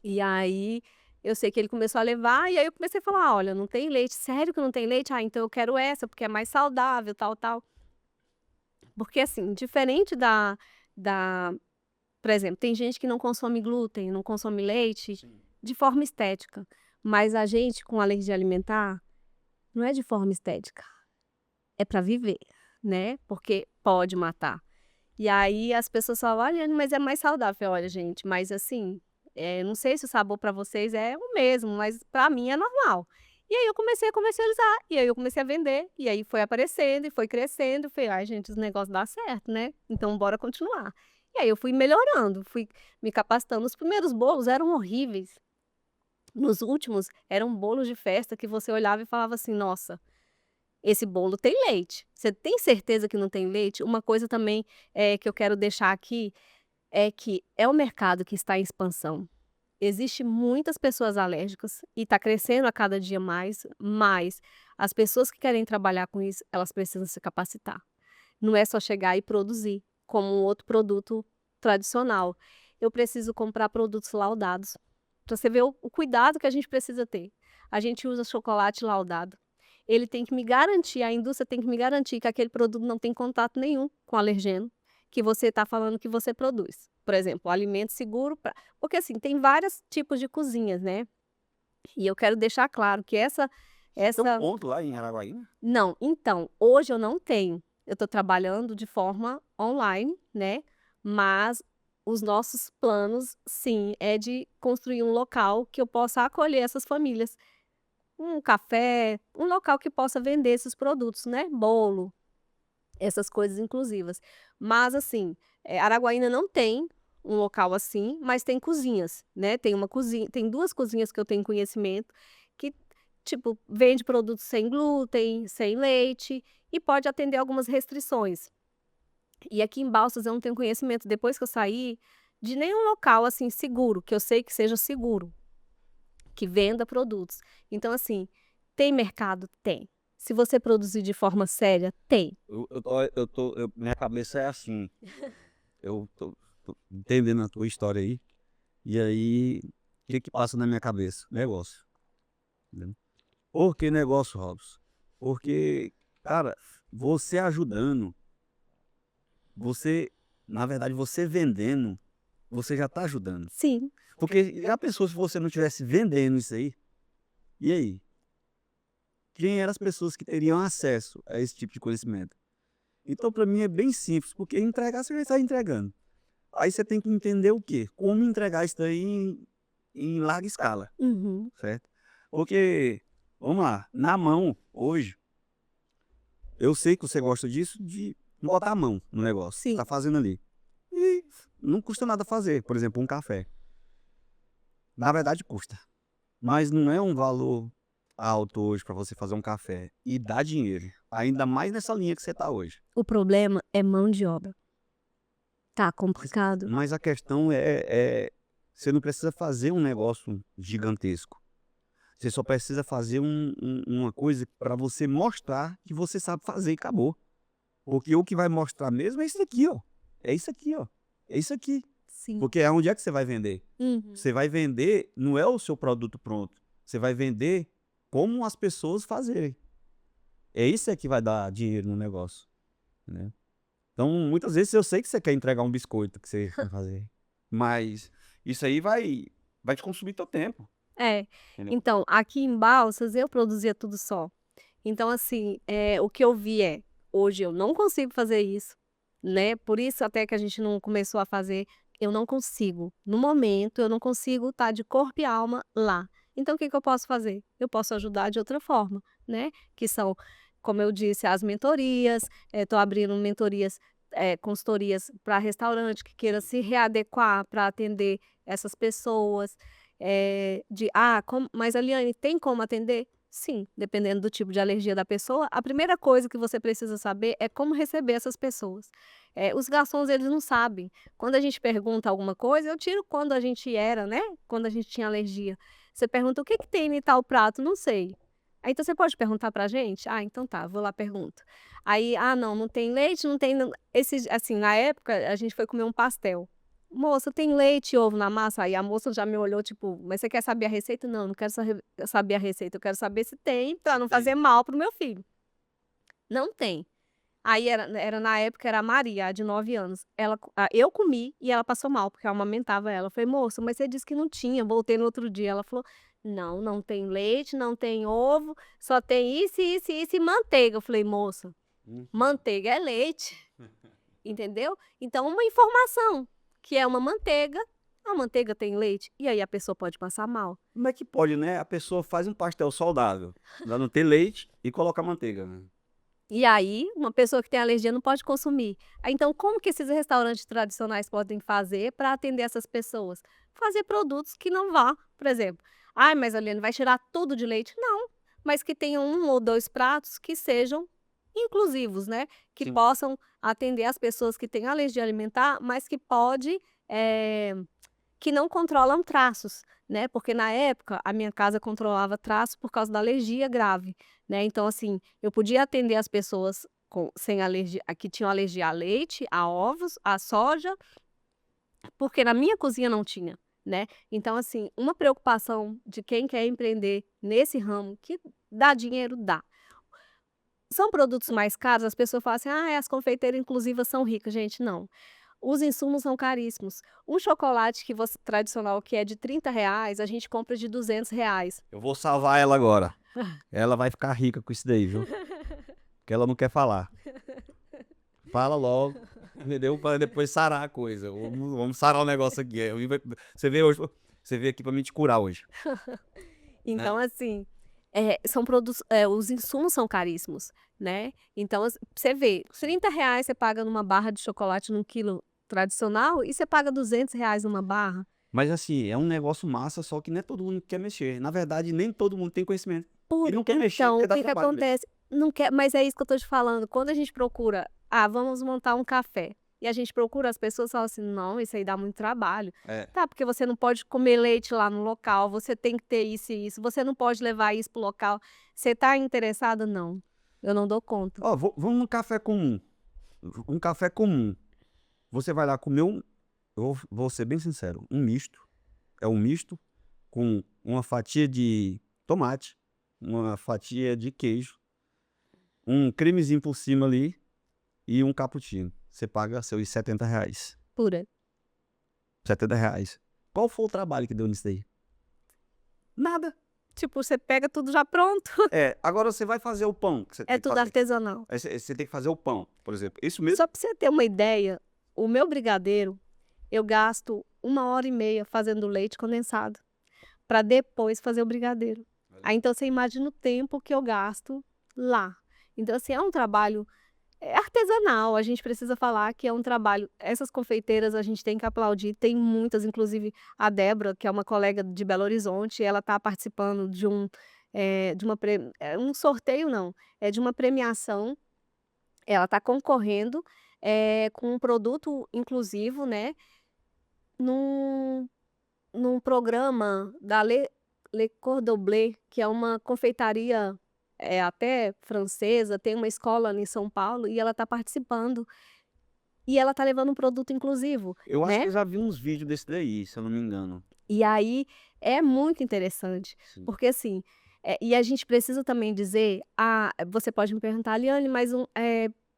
E aí, eu sei que ele começou a levar, e aí eu comecei a falar: "Olha, não tem leite, sério que não tem leite? Ah, então eu quero essa, porque é mais saudável, tal, tal". Porque assim, diferente da por exemplo, tem gente que não consome glúten, não consome leite Sim. de forma estética, mas a gente com alergia alimentar não é de forma estética, é para viver, né, porque pode matar. E aí as pessoas falam: "Olha, mas é mais saudável". Eu falei: "Olha gente, mas assim, não sei se o sabor para vocês é o mesmo, mas para mim é normal". E aí eu comecei a comercializar, e aí eu comecei a vender, e aí foi aparecendo e foi crescendo, eu falei: "Ai gente, os negócios dá certo, né, então bora continuar". E aí eu fui melhorando, fui me capacitando. Os primeiros bolos eram horríveis, nos últimos eram bolos de festa que você olhava e falava assim: "Nossa, esse bolo tem leite. Você tem certeza que não tem leite?". Uma coisa também, que eu quero deixar aqui, é que é um mercado que está em expansão. Existe muitas pessoas alérgicas e está crescendo a cada dia mais, mas as pessoas que querem trabalhar com isso, elas precisam se capacitar. Não é só chegar e produzir, como um outro produto tradicional. Eu preciso comprar produtos laudados, pra você ver o cuidado que a gente precisa ter. A gente usa chocolate laudado. Ele tem que me garantir, a indústria tem que me garantir que aquele produto não tem contato nenhum com alergeno, que você está falando que você produz. Por exemplo, alimento seguro pra porque assim, tem vários tipos de cozinhas, né, e eu quero deixar claro que Você tem um essa ponto lá em Araguaína? não, então, hoje eu não tenho. Eu estou trabalhando de forma online, né, mas os nossos planos, sim, é de construir um local que eu possa acolher essas famílias. Um café, um local que possa vender esses produtos, né, bolo, essas coisas inclusivas. Mas assim, Araguaína não tem um local assim, mas tem cozinhas, né, tem 2 cozinhas que eu tenho conhecimento, que, tipo, vende produtos sem glúten, sem leite e pode atender algumas restrições. E aqui em Balsas eu não tenho conhecimento, depois que eu saí, de nenhum local, assim, seguro, que eu sei que seja seguro, que venda produtos. Então assim, tem mercado? Tem. Se você produzir de forma séria, tem. Minha cabeça é assim, eu tô entendendo a tua história aí, e aí, o que que passa na minha cabeça? Negócio, entendeu? Por que negócio, Robson? Porque, cara, você ajudando, você na verdade, você vendendo, você já tá ajudando. Sim, Porque já pensou se você não estivesse vendendo isso aí? E aí? Quem eram as pessoas que teriam acesso a esse tipo de conhecimento? Então, para mim é bem simples, porque entregar você já está entregando. Aí você tem que entender o quê? Como entregar isso daí em larga escala, uhum, certo? Porque, vamos lá, na mão, hoje, eu sei que você gosta disso, de botar a mão no negócio, sim, tá fazendo ali. E não custa nada fazer, por exemplo, um café. Na verdade custa, mas não é um valor alto hoje para você fazer um café e dá dinheiro, ainda mais nessa linha que você está hoje. o problema é mão de obra. Tá Mas complicado. mas a questão é você não precisa fazer um negócio gigantesco, você só precisa fazer uma coisa para você mostrar que você sabe fazer e acabou. Porque o que vai mostrar mesmo é isso aqui, ó, é isso aqui, ó, é isso aqui. Sim. Porque aonde é que você vai vender? Uhum. Você vai vender, não é o seu produto pronto, você vai vender como as pessoas fazerem. É isso é que vai dar dinheiro no negócio, né. Então, muitas vezes eu sei que você quer entregar um biscoito que você quer fazer, mas isso aí vai te consumir teu tempo, É. entendeu. Então, aqui em Balsas eu produzia tudo só. Então assim, o que eu vi é, Hoje eu não consigo fazer isso, né? Por isso até que a gente não começou a fazer, eu não consigo. No momento, eu não consigo estar de corpo e alma lá. Então, o que que eu posso fazer? Eu posso ajudar de outra forma, né? Que são, como eu disse, as mentorias. Estou abrindo mentorias, consultorias para restaurante que queira se readequar para atender essas pessoas. Mas Aliane, tem como atender? Sim, dependendo do tipo de alergia da pessoa, a primeira coisa que você precisa saber é como receber essas pessoas. Os garçons, eles não sabem. Quando a gente pergunta alguma coisa, eu tiro quando a gente era, né? Quando a gente tinha alergia. Você pergunta o que que tem em tal prato? Não sei. Aí então você pode perguntar pra gente? Ah, então tá, vou lá pergunto. Aí, não, não tem leite, não tem. Assim, na época, a gente foi comer um pastel. Moça, tem leite e ovo na massa? Aí a moça já me olhou, tipo, mas você quer saber a receita? Não, não quero saber a receita, eu quero saber se tem, pra não fazer mal pro meu filho. Não tem. Aí era na época, era a Maria, a de 9 anos. Eu comi e ela passou mal, porque eu amamentava ela. Eu falei, moça, mas você disse que não tinha. Voltei no outro dia. Ela falou, não, não tem leite, não tem ovo, só tem isso, isso, isso e manteiga. Eu falei, moça, manteiga é leite, entendeu? Então, uma informação, que é uma manteiga, a manteiga tem leite, e aí a pessoa pode passar mal. Como é que pode, né? A pessoa faz um pastel saudável, ainda não ter leite e coloca manteiga, né? E aí, uma pessoa que tem alergia não pode consumir. Então, como que esses restaurantes tradicionais podem fazer para atender essas pessoas? Fazer produtos que não vá, por exemplo. Ai, mas Aliane, vai tirar tudo de leite? Não, mas que tenham 1 ou 2 pratos que sejam inclusivos, né? Que Sim. possam atender as pessoas que têm alergia alimentar, mas que não controlam traços, né? Porque na época a minha casa controlava traços por causa da alergia grave, né? Então, assim, eu podia atender as pessoas sem alergia, que tinham alergia a leite, a ovos, a soja, porque na minha cozinha não tinha, né? Então, assim, uma preocupação de quem quer empreender nesse ramo, que dá dinheiro, dá. São produtos mais caros, as pessoas falam assim, as confeiteiras inclusivas são ricas. Gente, não. Os insumos são caríssimos. Um chocolate tradicional que é de R$ 30, a gente compra de R$ 200. Eu vou salvar ela agora. Ela vai ficar rica com isso daí, viu? Porque ela não quer falar. Fala logo, entendeu? Para depois sarar a coisa. Vamos sarar o negócio aqui. Você veio hoje, você veio aqui para me te curar hoje. Então, Né? assim, são produtos, os insumos são caríssimos, né? Então, você vê, R$ 30 você paga numa barra de chocolate num quilo tradicional e você paga R$ 200 numa barra. Mas assim, é um negócio massa, só que não é todo mundo que quer mexer. Na verdade, nem todo mundo tem conhecimento. E não quer mexer Então, porque o dá que que trabalho mesmo. acontece? Não quer, mas é isso que eu tô te falando. Quando a gente procura, vamos montar um café. E a gente procura, as pessoas falam assim, não, isso aí dá muito trabalho. É. Tá, porque você não pode comer leite lá no local, você tem que ter isso e isso, você não pode levar isso pro local. Você tá interessada? Não, eu não dou conta. Ó, vamos num café comum. Um café comum. Você vai lá comer eu vou ser bem sincero, um misto. É um misto com uma fatia de tomate, uma fatia de queijo, um cremezinho por cima ali e um cappuccino. Você paga seus R$ 70. Pura. R$ 70. Qual foi o trabalho que deu nisso daí? Nada. Tipo, você pega tudo já pronto. Agora você vai fazer o pão. Que você É tem que tudo fazer. artesanal. Aí você tem que fazer o pão, por exemplo. Isso mesmo? Só pra você ter uma ideia, o meu brigadeiro, eu gasto 1h30 fazendo leite condensado, para depois fazer o brigadeiro. Aí então você imagina o tempo que eu gasto lá. Então, assim, é um trabalho artesanal, a gente precisa falar que é um trabalho. Essas confeiteiras a gente tem que aplaudir, tem muitas, inclusive a Débora, que é uma colega de Belo Horizonte, ela está participando um sorteio, não, é de uma premiação. Ela está concorrendo com um produto inclusivo, né? Num, num programa da Le Cordon Bleu, que é uma confeitaria até francesa, tem uma escola em São Paulo e ela está participando. E ela está levando um produto inclusivo, Eu acho que né? eu já vi uns vídeos desse daí, se eu não me engano. E aí é muito interessante, Sim. porque assim, e a gente precisa também dizer, você pode me perguntar, Aliane, mas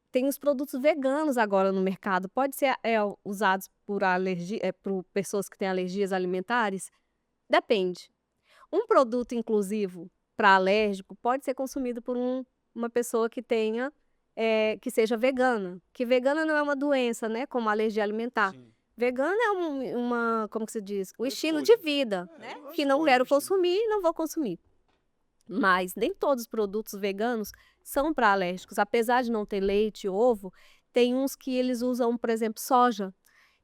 tem os produtos veganos agora no mercado, pode ser usados por pessoas que têm alergias alimentares? Depende. Um produto inclusivo para alérgico pode ser consumido por uma pessoa que tenha que seja vegana. Que vegana não é uma doença, né? Como a alergia alimentar. Sim. Vegana é como que se diz? O Uma estilo escolha. de vida, É, né? uma Que não escolha, quero um estilo. consumir, não vou consumir. Mas nem todos os produtos veganos são para alérgicos. Apesar de não ter leite e ovo, tem uns que eles usam, por exemplo, soja.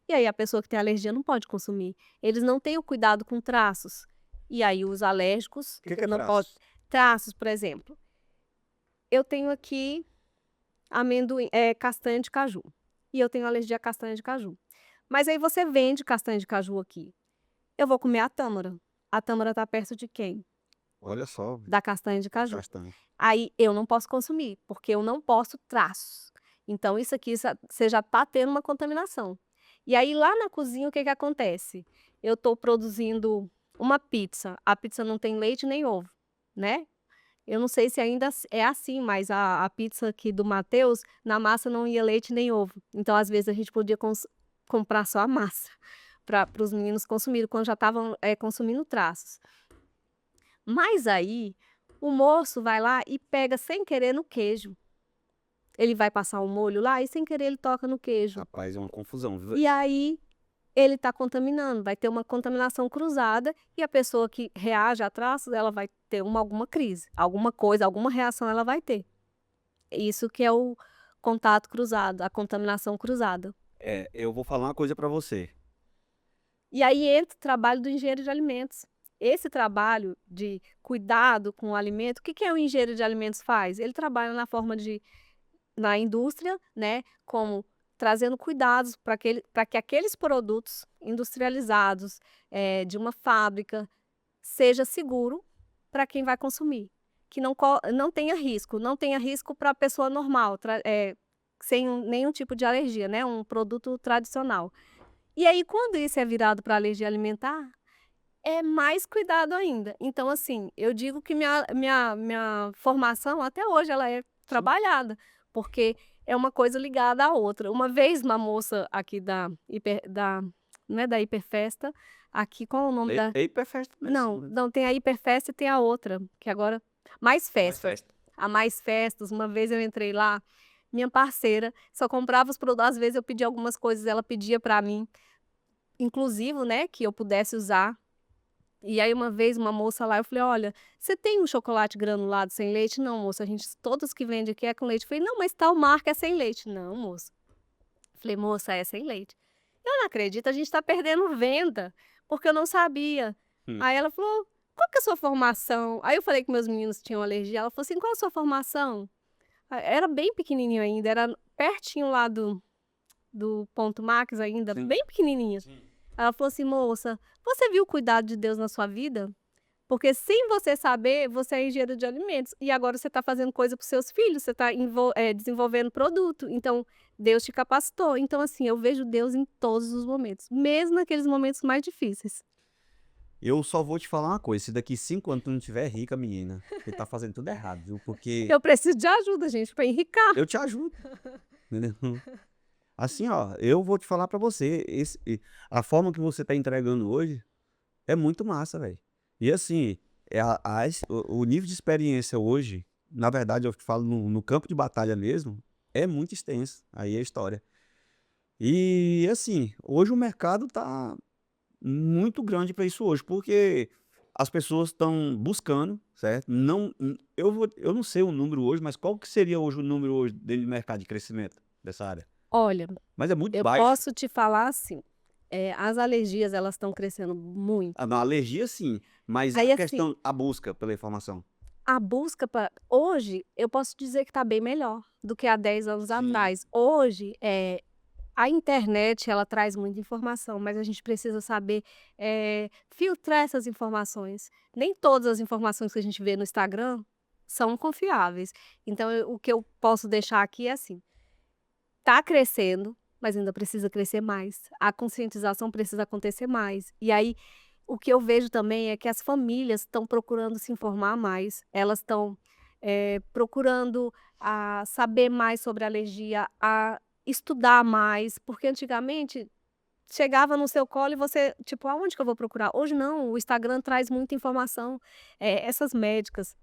E aí a pessoa que tem alergia não pode consumir. Eles não têm o cuidado com traços. E aí os alérgicos O que é não podem. traços? Traços, por exemplo. Eu tenho aqui castanha de caju. E eu tenho alergia a castanha de caju. Mas aí você vende castanha de caju aqui. Eu vou comer a tâmara. A tâmara está perto de quem? Olha só, Da castanha de caju. castanha. Aí eu não posso consumir, porque eu não posso traços. Então isso aqui você já está tendo uma contaminação. E aí lá na cozinha o que que acontece? Eu estou produzindo uma pizza. A pizza não tem leite nem ovo, né? Eu não sei se ainda é assim, mas a pizza aqui do Matheus, na massa não ia leite nem ovo. Então às vezes a gente podia comprar só a massa para os meninos consumirem quando já estavam consumindo traços. Mas aí o moço vai lá e pega sem querer no queijo. Ele vai passar o molho lá e sem querer ele toca no queijo. Rapaz, é uma confusão, viu? E aí ele está contaminando, vai ter uma contaminação cruzada e a pessoa que reage a traços, ela vai ter alguma crise, alguma coisa, alguma reação ela vai ter. Isso que é o contato cruzado, a contaminação cruzada. Eu vou falar uma coisa para você. E aí entra o trabalho do engenheiro de alimentos. Esse trabalho de cuidado com o alimento, o que que o engenheiro de alimentos faz? Ele trabalha na indústria, né, como trazendo cuidados para que aqueles produtos industrializados de uma fábrica seja seguro para quem vai consumir, que não tenha risco para a pessoa normal, sem nenhum tipo de alergia, né, um produto tradicional. E aí, quando isso é virado para alergia alimentar, é mais cuidado ainda. Então, assim, eu digo que minha formação, até hoje, ela é trabalhada, porque é uma coisa ligada à outra. Uma vez, uma moça aqui não é da Hiperfesta, aqui, qual é o nome da... É hiperfesta mesmo. Não, tem a Hiperfesta e tem a outra, que agora... Mais Mais Festa. festa. A Mais Festas, uma vez eu entrei lá, minha parceira só comprava os produtos, às vezes eu pedia algumas coisas, ela pedia para mim, inclusive, né, que eu pudesse usar. E aí uma vez uma moça lá, eu falei, olha, você tem um chocolate granulado sem leite? Não, moça, todos que vende aqui é com leite. Eu falei, não, mas tal marca é sem leite. Não, moça. Eu falei, moça, é sem leite. Eu não acredito, a gente está perdendo venda, porque eu não sabia. Hum. Aí ela falou, qual que é a sua formação? Aí eu falei que meus meninos tinham alergia, ela falou assim, qual é a sua formação? Era bem pequenininho ainda, era pertinho lá do ponto Max ainda, Sim. bem pequenininha. Sim. Ela falou assim, moça, você viu o cuidado de Deus na sua vida? Porque sem você saber, você é engenheiro de alimentos. E agora você está fazendo coisa para os seus filhos, você está desenvolvendo produto. Então, Deus te capacitou. Então, assim, eu vejo Deus em todos os momentos, mesmo naqueles momentos mais difíceis. Eu só vou te falar uma coisa, se daqui 5 anos tu não tiver rica, menina, você tá fazendo tudo errado, viu? Porque Eu preciso de ajuda, gente, para enricar. eu te ajudo, entendeu? Assim, ó, eu vou te falar pra você, a forma que você tá entregando hoje é muito massa, velho. E assim, o nível de experiência hoje, na verdade, eu te falo no campo de batalha mesmo, é muito extenso. Aí é a história. E assim, hoje o mercado tá muito grande para isso hoje, porque as pessoas estão buscando, certo? Não, eu não sei o número hoje, mas qual que seria hoje o número hoje de mercado de crescimento dessa área? Olha, Mas é muito eu baixo. posso te falar assim, as alergias, elas estão crescendo muito. Na alergia, sim, mas Aí, a assim, questão, a busca pela informação. a busca para hoje, eu posso dizer que está bem melhor do que há 10 anos Sim. atrás. Hoje, a internet, ela traz muita informação, mas a gente precisa saber, filtrar essas informações. Nem todas as informações que a gente vê no Instagram são confiáveis. Então, o que eu posso deixar aqui é assim, está crescendo, mas ainda precisa crescer mais. A conscientização precisa acontecer mais. E aí, o que eu vejo também é que as famílias estão procurando se informar mais, elas estão procurando saber mais sobre alergia, a estudar mais, porque antigamente chegava no seu colo e você, tipo, aonde que eu vou procurar? Hoje não, o Instagram traz muita informação. Essas médicas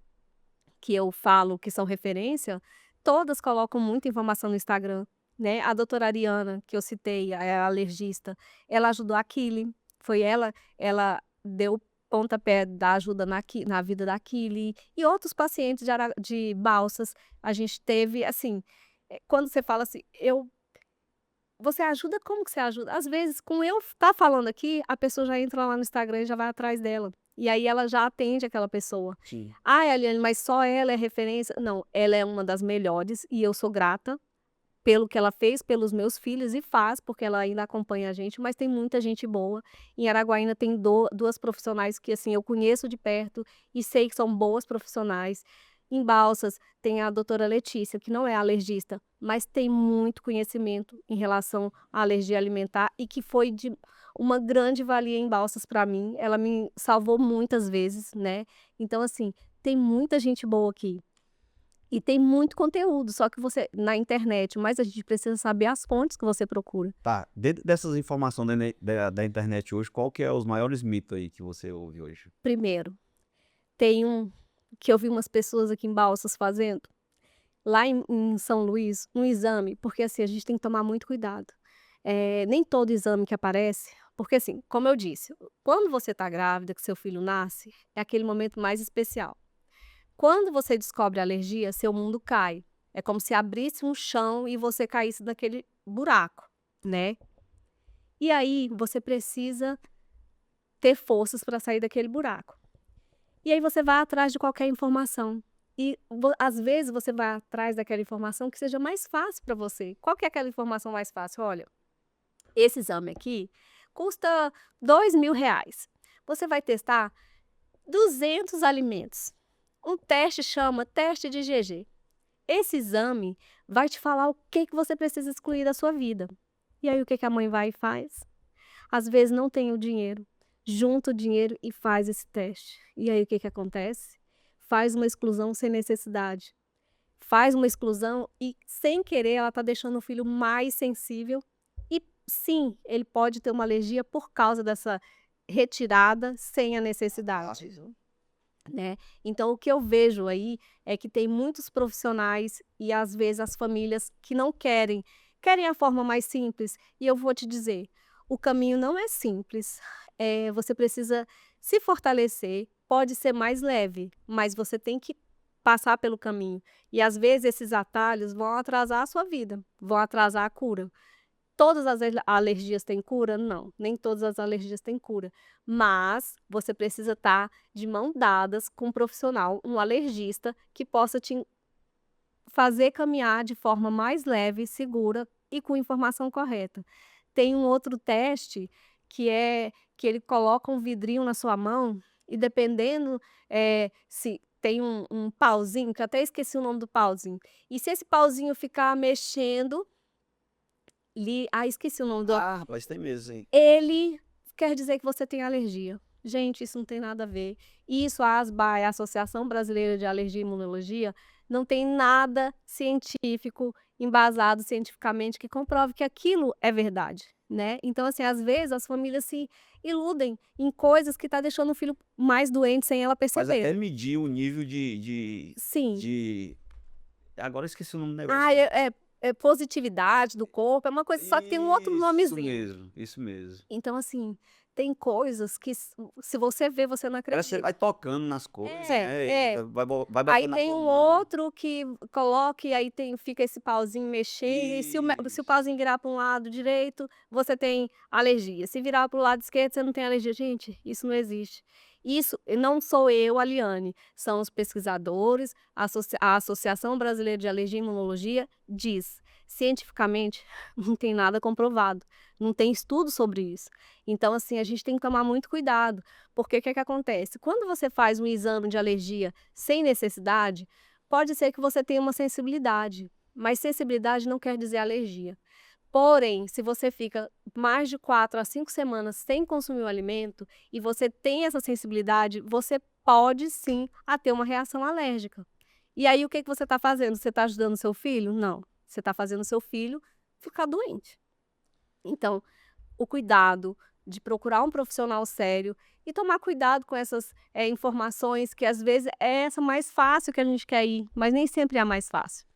que eu falo que são referência, todas colocam muita informação no Instagram, né? A doutora Ariana, que eu citei, a alergista, ela ajudou a Kili, foi ela deu o pontapé da ajuda na vida da Kili e outros pacientes de Balsas. A gente teve, assim, quando você fala assim, você ajuda, como que você ajuda? Às vezes, com eu estar falando aqui, a pessoa já entra lá no Instagram e já vai atrás dela. E aí ela já atende aquela pessoa. Sim. Ai, Aliane, mas só ela é referência? Não, ela é uma das melhores e eu sou grata pelo que ela fez pelos meus filhos e faz, porque ela ainda acompanha a gente, mas tem muita gente boa. Em Araguaína tem duas profissionais que, assim, eu conheço de perto e sei que são boas profissionais. Em Balsas tem a doutora Letícia, que não é alergista, mas tem muito conhecimento em relação à alergia alimentar e que foi de uma grande valia em Balsas para mim. Ela me salvou muitas vezes, né? Então, assim, tem muita gente boa aqui. E tem muito conteúdo, só que você na internet, mas a gente precisa saber as fontes que você procura. Tá, dentro dessas informações da internet hoje, qual que é os maiores mitos aí que você ouve hoje? Primeiro, tem que eu vi umas pessoas aqui em Balsas fazendo, lá em São Luís, um exame, porque assim, a gente tem que tomar muito cuidado. Nem todo exame que aparece, porque assim, como eu disse, quando você está grávida, que seu filho nasce, é aquele momento mais especial. Quando você descobre a alergia, seu mundo cai. É como se abrisse um chão e você caísse naquele buraco, né? E aí você precisa ter forças para sair daquele buraco. E aí você vai atrás de qualquer informação. E às vezes você vai atrás daquela informação que seja mais fácil para você. Qual que é aquela informação mais fácil? Olha, esse exame aqui custa R$ 2.000. Você vai testar 200 alimentos. Um teste chama teste de IgG. Esse exame vai te falar o que você precisa excluir da sua vida. E aí o que a mãe vai e faz? Às vezes não tem o dinheiro, junta o dinheiro e faz esse teste. E aí o que acontece? Faz uma exclusão sem necessidade. Faz uma exclusão e, sem querer, ela está deixando o filho mais sensível. E sim, ele pode ter uma alergia por causa dessa retirada sem a necessidade. Né? Então, o que eu vejo aí é que tem muitos profissionais e, às vezes, as famílias que não querem a forma mais simples. E eu vou te dizer, o caminho não é simples. Você precisa se fortalecer, pode ser mais leve, mas você tem que passar pelo caminho. E, às vezes, esses atalhos vão atrasar a sua vida, vão atrasar a cura. Todas as alergias têm cura? Não, nem todas as alergias têm cura. Mas você precisa estar de mão dadas com um profissional, um alergista, que possa te fazer caminhar de forma mais leve, segura e com informação correta. Tem um outro teste que é que ele coloca um vidrinho na sua mão e dependendo se tem um pauzinho, que eu até esqueci o nome do pauzinho, e se esse pauzinho ficar mexendo, esqueci o nome do. Ah, rapaz, tem mesmo, hein? Ele quer dizer que você tem alergia. Gente, isso não tem nada a ver. Isso, a ASBA, a Associação Brasileira de Alergia e Imunologia, não tem nada científico, embasado cientificamente, que comprove que aquilo é verdade, né? Então, assim, às vezes as famílias se iludem em coisas que tá deixando o filho mais doente sem ela Mas perceber. até medir o nível de Sim. Agora eu esqueci o nome do negócio. Positividade do corpo, é uma coisa só que tem um outro nomezinho. Isso mesmo. Então, assim, tem coisas que se você vê, você não Parece que você acredita. vai tocando nas coisas, vai Aí batendo na tem tua um mão. outro que coloca e aí fica esse pauzinho mexendo, e se o pauzinho virar para um lado direito, você tem alergia. Se virar para o lado esquerdo, você não tem alergia. Gente, isso não existe. Isso não sou eu, Aliane, são os pesquisadores, a Associação Brasileira de Alergia e Imunologia diz. Cientificamente, não tem nada comprovado, não tem estudo sobre isso. Então, assim, a gente tem que tomar muito cuidado, porque o que acontece? Quando você faz um exame de alergia sem necessidade, pode ser que você tenha uma sensibilidade, mas sensibilidade não quer dizer alergia. Porém, se você fica mais de 4 a 5 semanas sem consumir o alimento e você tem essa sensibilidade, você pode sim a ter uma reação alérgica. E aí o que você está fazendo? Você está ajudando o seu filho? Não. Você está fazendo o seu filho ficar doente. Então, o cuidado de procurar um profissional sério e tomar cuidado com essas informações que às vezes é essa mais fácil que a gente quer ir, mas nem sempre é a mais fácil.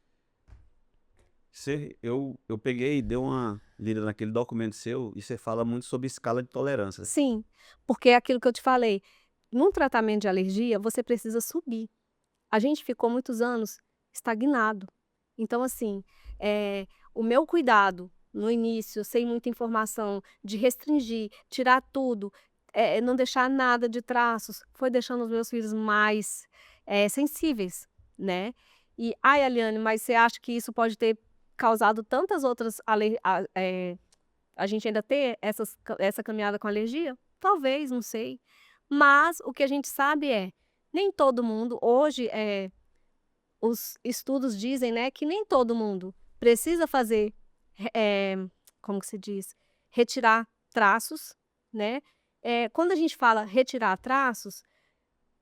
Eu peguei e dei uma lida naquele documento seu e você fala muito sobre escala de tolerância. Sim, porque é aquilo que eu te falei, num tratamento de alergia, você precisa subir. A gente ficou muitos anos estagnado. Então, assim, o meu cuidado no início, sem muita informação, de restringir, tirar tudo, não deixar nada de traços, foi deixando os meus filhos mais sensíveis, né? E, ai, Aliane, mas você acha que isso pode ter causado tantas outras a gente ainda ter essa caminhada com alergia? Talvez, não sei. Mas o que a gente sabe nem todo mundo, hoje, os estudos dizem, né, que nem todo mundo precisa fazer, como que se diz? Retirar traços, né? Quando a gente fala retirar traços,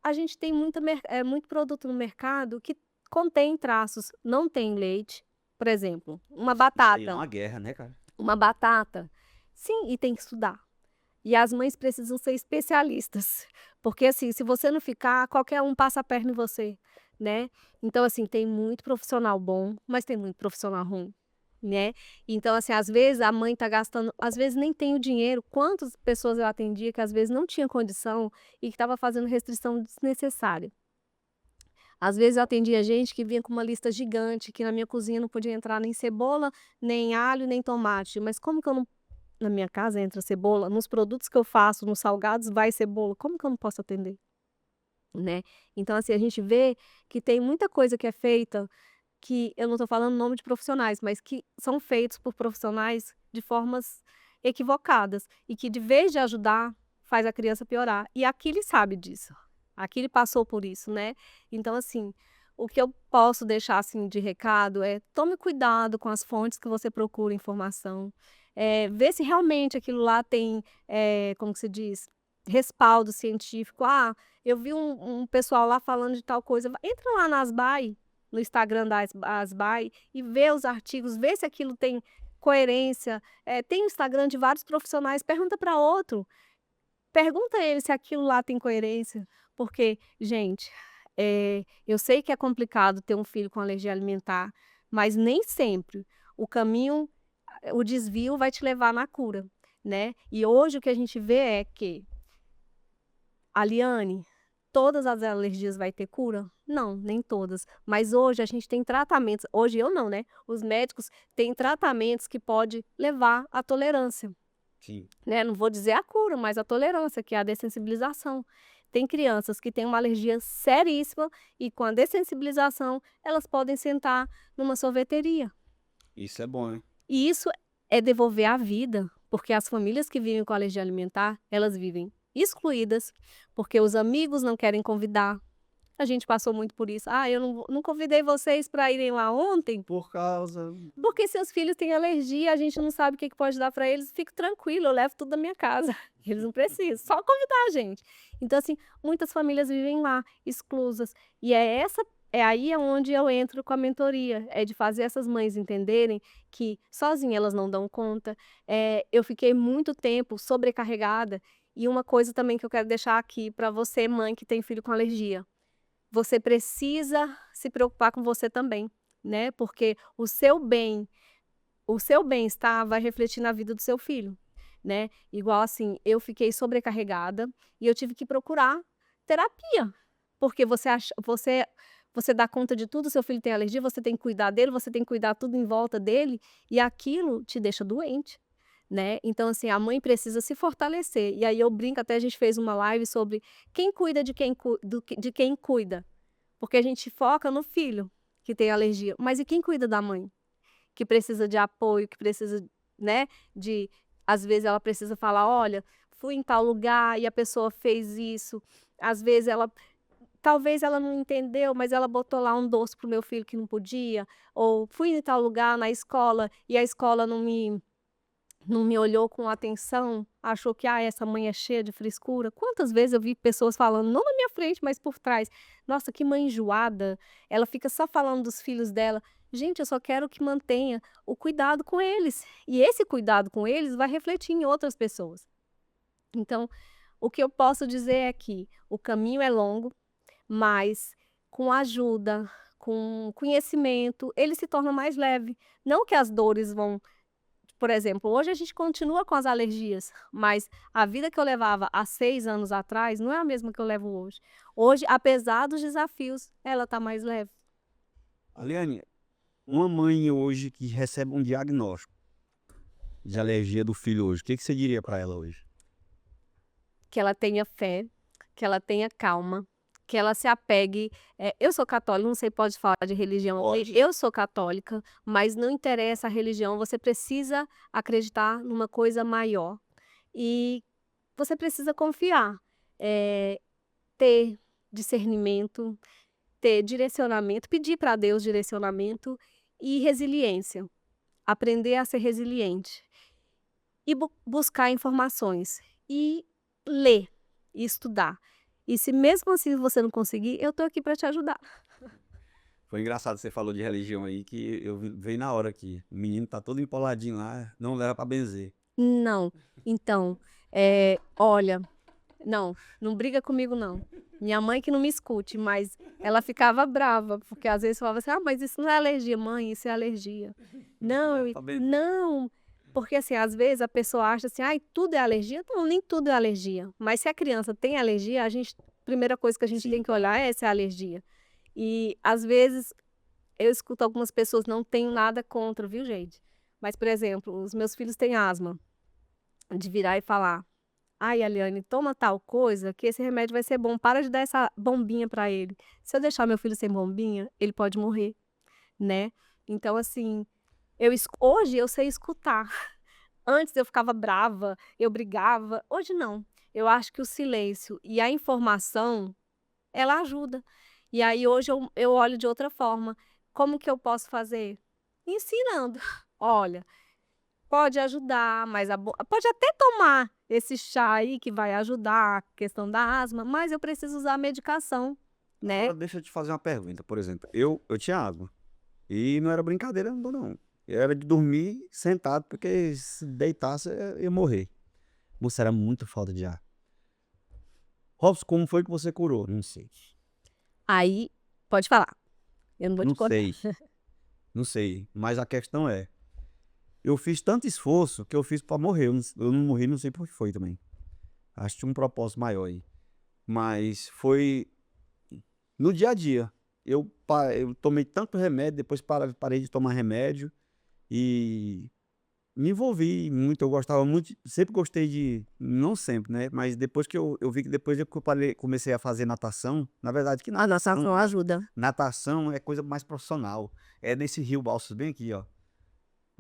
a gente tem muito produto no mercado que contém traços, não tem leite, por exemplo, uma Isso aí é batata. uma guerra, né, cara? Uma batata. Sim, e tem que estudar. E as mães precisam ser especialistas, porque assim, se você não ficar, qualquer um passa a perna em você, né. Então assim, tem muito profissional bom, mas tem muito profissional ruim, né. Então assim, às vezes a mãe tá gastando às vezes nem tem o dinheiro, quantas pessoas eu atendia que às vezes não tinha condição e que estava fazendo restrição desnecessária. Às vezes eu atendia gente que vinha com uma lista gigante, que na minha cozinha não podia entrar nem cebola, nem alho, nem tomate, mas como que eu não na minha casa entra cebola, nos produtos que eu faço, nos salgados vai cebola, como que eu não posso atender, né. Então assim, a gente vê que tem muita coisa que é feita, que eu não estou falando nome de profissionais, mas que são feitos por profissionais de formas equivocadas, e que de vez de ajudar, faz a criança piorar, e aqui ele sabe disso, aqui ele passou por isso, né. Então assim, o que eu posso deixar, assim, de recado tome cuidado com as fontes que você procura informação, vê se realmente aquilo lá tem, como que se diz, respaldo científico. "Ah, eu vi um pessoal lá falando de tal coisa", entra lá na Asbai, no Instagram da Asbai e vê os artigos, vê se aquilo tem coerência, tem o Instagram de vários profissionais, pergunta para outro, pergunta a ele se aquilo lá tem coerência, porque, gente, eu sei que é complicado ter um filho com alergia alimentar, mas nem sempre o caminho o desvio vai te levar na cura, né. E hoje o que a gente vê é que: "Aliane, todas as alergias vai ter cura?" Não, nem todas, mas hoje a gente tem tratamentos hoje eu não, né, os médicos têm tratamentos que pode levar à tolerância, Sim. né, não vou dizer a cura, mas a tolerância, que é a dessensibilização. Tem crianças que têm uma alergia seríssima e com a dessensibilização elas podem sentar numa sorveteria. Isso é bom, hein? E isso é devolver a vida, porque as famílias que vivem com alergia alimentar, elas vivem excluídas, porque os amigos não querem convidar. A gente passou muito por isso. "Ah, eu não convidei vocês para irem lá ontem, Por causa porque seus filhos têm alergia, a gente não sabe o que que pode dar para eles. Fique tranquilo, eu levo tudo da minha casa. Eles não precisam, só convidar a gente." Então, assim, muitas famílias vivem lá, exclusas. E é aí onde eu entro com a mentoria, é de fazer essas mães entenderem que sozinha elas não dão conta. Eu fiquei muito tempo sobrecarregada, e uma coisa também que eu quero deixar aqui para você, mãe que tem filho com alergia, você precisa se preocupar com você também, né, porque o seu bem-estar vai refletir na vida do seu filho, né. Igual assim, eu fiquei sobrecarregada e eu tive que procurar terapia, porque você dá conta de tudo, seu filho tem alergia, você tem que cuidar dele, você tem que cuidar tudo em volta dele, e aquilo te deixa doente, né. Então assim, a mãe precisa se fortalecer, e aí eu brinco, até a gente fez uma live sobre quem cuida de quem cuida, porque a gente foca no filho que tem alergia, mas e quem cuida da mãe? Que precisa de apoio, que precisa, né, de às vezes ela precisa falar: "Olha, fui em tal lugar e a pessoa fez isso." Às vezes ela talvez ela não entendeu, mas ela botou lá um doce para o meu filho que não podia, ou fui em tal lugar na escola e a escola não me olhou com atenção, achou que: "Ah, essa mãe é cheia de frescura." Quantas vezes eu vi pessoas falando, não na minha frente, mas por trás: "Nossa, que mãe enjoada, ela fica só falando dos filhos dela." Gente, eu só quero que mantenha o cuidado com eles, e esse cuidado com eles vai refletir em outras pessoas. Então, o que eu posso dizer é que o caminho é longo, mas com ajuda, com conhecimento, ele se torna mais leve. Não que as dores vão. Por exemplo, hoje a gente continua com as alergias, mas a vida que eu levava há 6 anos atrás não é a mesma que eu levo hoje. Hoje, apesar dos desafios, ela está mais leve. Aliane, uma mãe hoje que recebe um diagnóstico de alergia do filho hoje, o que você diria para ela hoje? Que ela tenha fé, que ela tenha calma, que ela se apegue. Eu sou católica, não sei, pode falar de religião. Pode. Eu sou católica, mas não interessa a religião, você precisa acreditar numa coisa maior. E você precisa confiar, ter discernimento, ter direcionamento, pedir para Deus direcionamento e resiliência. Aprender a ser resiliente. E buscar informações. E ler e estudar. E se mesmo assim você não conseguir, eu tô aqui para te ajudar. Foi engraçado você falou de religião aí, que eu veio na hora aqui. O menino tá todo empoladinho lá, não leva para benzer. Não, então, olha, não briga comigo não. Minha mãe que não me escute, mas ela ficava brava, porque às vezes falava assim: "Ah, mas isso não é alergia, mãe, isso é alergia". Não, Pra benzer. não, porque assim, às vezes a pessoa acha assim: "Ai, tudo é alergia". Não, nem tudo é alergia, mas se a criança tem alergia, primeira coisa que a gente Sim. tem que olhar é se é alergia. E às vezes eu escuto algumas pessoas, não tenho nada contra, viu, gente? Mas, por exemplo, os meus filhos têm asma, de virar e falar: "Ai, Aliane, toma tal coisa que esse remédio vai ser bom, para de dar essa bombinha para ele. Se eu deixar meu filho sem bombinha, ele pode morrer", né. Então assim, hoje eu sei escutar. Antes eu ficava brava, eu brigava, hoje não. Eu acho que o silêncio e a informação, ela ajuda. E aí hoje eu olho de outra forma. Como que eu posso fazer? Ensinando. Olha, pode ajudar, mas pode até tomar esse chá aí que vai ajudar a questão da asma, mas eu preciso usar a medicação, né. Agora deixa eu te fazer uma pergunta, por exemplo, eu tinha asma, e não era brincadeira não. Era de dormir sentado, porque se deitasse eu ia morrer. Moça, era muito falta de ar. Robson, como foi que você curou? Não sei. Aí pode falar, eu não vou te Não cortar. sei, não sei, mas a questão é, eu fiz tanto esforço que eu fiz para morrer, eu não morri, não sei por que foi também. Acho que tinha um propósito maior aí. Mas foi no dia a dia. Eu tomei tanto remédio, depois parei de tomar remédio e me envolvi muito. Eu gostava muito, sempre gostei de, não sempre, né? Mas depois que eu vi que depois que eu comecei a fazer natação, na verdade que A natação ajuda. natação é coisa mais profissional. É nesse rio Balsas bem aqui, ó.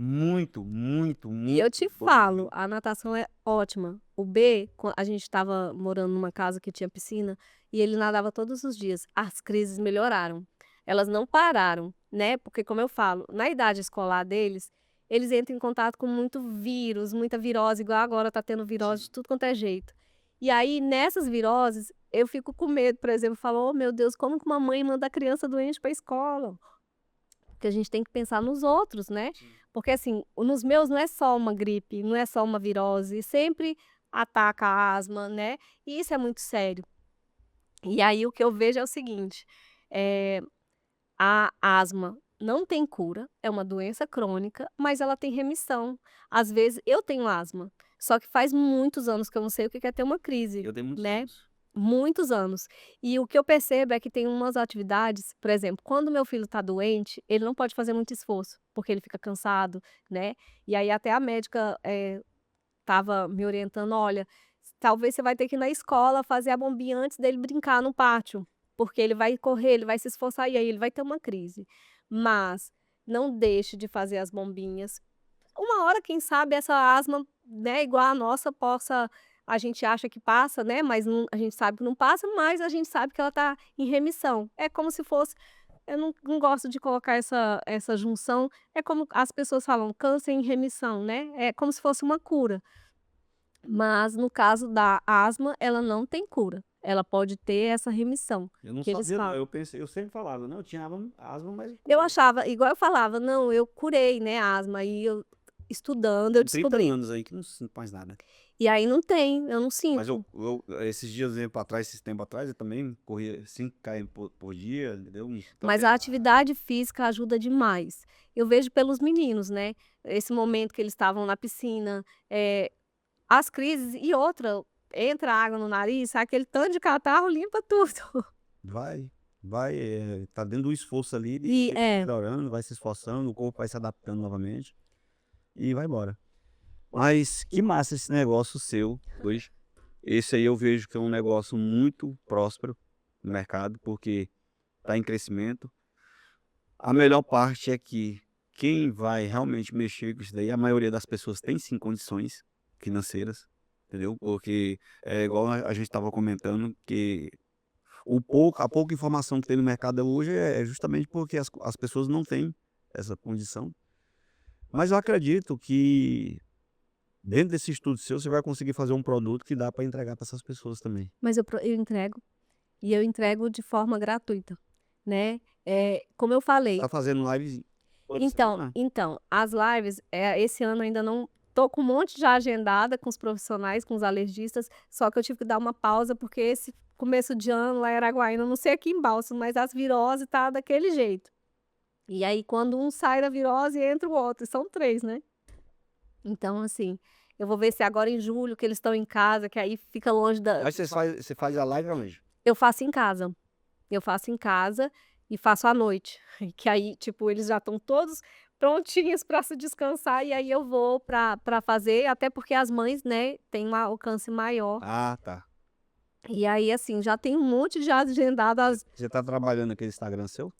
Muito, muito, E eu muito te bom. falo, a natação é ótima. O B, a gente estava morando numa casa que tinha piscina e ele nadava todos os dias. As crises melhoraram. Elas não pararam, né? Porque, como eu falo, na idade escolar deles, eles entram em contato com muito vírus, muita virose, igual agora tá tendo virose de tudo quanto é jeito. E aí, nessas viroses, eu fico com medo, por exemplo, falo: "Oh, meu Deus, como que uma mãe manda a criança doente para a escola?" Porque a gente tem que pensar nos outros, né. Porque assim, nos meus não é só uma gripe, não é só uma virose, sempre ataca a asma, né, e isso é muito sério. E aí o que eu vejo é o seguinte, eh, a asma não tem cura, é uma doença crônica, mas ela tem remissão. Às vezes eu tenho asma, só que faz muitos anos que eu não sei o que é ter uma crise, Eu tenho muitos né. anos. Muitos anos. E o que eu percebo é que tem umas atividades, por exemplo, quando meu filho está doente, ele não pode fazer muito esforço, porque ele fica cansado, né. E aí até a médica, estava me orientando: "Olha, talvez você vai ter que ir na escola fazer a bombinha antes dele brincar no pátio, porque ele vai correr, ele vai se esforçar e aí ele vai ter uma crise. Mas não deixe de fazer as bombinhas. Uma hora, quem sabe, essa asma, né, igual a nossa, possa a gente acha que passa, né, mas não, a gente sabe que não passa, mas a gente sabe que ela está em remissão. É como se fosse, eu não gosto de colocar essa junção, é como as pessoas falam: "Câncer em remissão", né, é como se fosse uma cura. Mas no caso da asma, ela não tem cura, ela pode ter essa remissão, Eu não que eles sabia não, falam. eu sempre falava: "Não, eu tinha asma, mas eu Eu curei". achava igual eu falava: "Não, eu curei, né, a asma", e eu estudando, eu 30 descobri. anos aí que não sinto mais nada. E aí não tem, eu não Mas sinto. esses tempos atrás, eu também corria 5 km por dia, entendeu? Então, Mas a atividade física ajuda demais. Eu vejo pelos meninos, né? Esse momento que eles estavam na piscina, as crises e outra, entra água no nariz, sai aquele tanto de catarro, limpa tudo. vai, tá dentro do esforço ali de E melhorando, vai se esforçando, o corpo vai se adaptando novamente e vai embora. Mas que massa esse negócio seu hoje. Esse aí eu vejo que é um negócio muito próspero no mercado, porque está em crescimento. A melhor parte é que quem vai realmente mexer com isso daí, a maioria das pessoas tem sim condições financeiras, entendeu? Porque é igual a gente estava comentando, que a pouca informação que tem no mercado hoje é justamente porque as pessoas não têm essa condição. Mas eu acredito que dentro desse estudo seu, você vai conseguir fazer um produto que dá para entregar para essas pessoas também. mas eu entrego, e eu entrego de forma gratuita, né? Como eu falei, Tá fazendo live toda então, semana? então, as lives, esse ano ainda não tô com um monte já agendada com os profissionais, com os alergistas, só que eu tive que dar uma pausa porque esse começo de ano lá em Araguaína, não sei aqui em Balsam, mas as viroses tá daquele jeito. E aí quando um sai da virose, entra o outro, e são 3, né. Então assim, eu vou ver se agora em julho que eles estão em casa, que aí fica longe da Aí você faz a live aonde? eu faço em casa. Eu faço em casa e faço à noite, que aí, tipo, eles já estão todos prontinhos para se descansar e aí eu vou para fazer, até porque as mães, né, têm um alcance maior. Ah, tá. E aí, assim, já tem um monte de agendado as Você tá trabalhando naquele Instagram seu?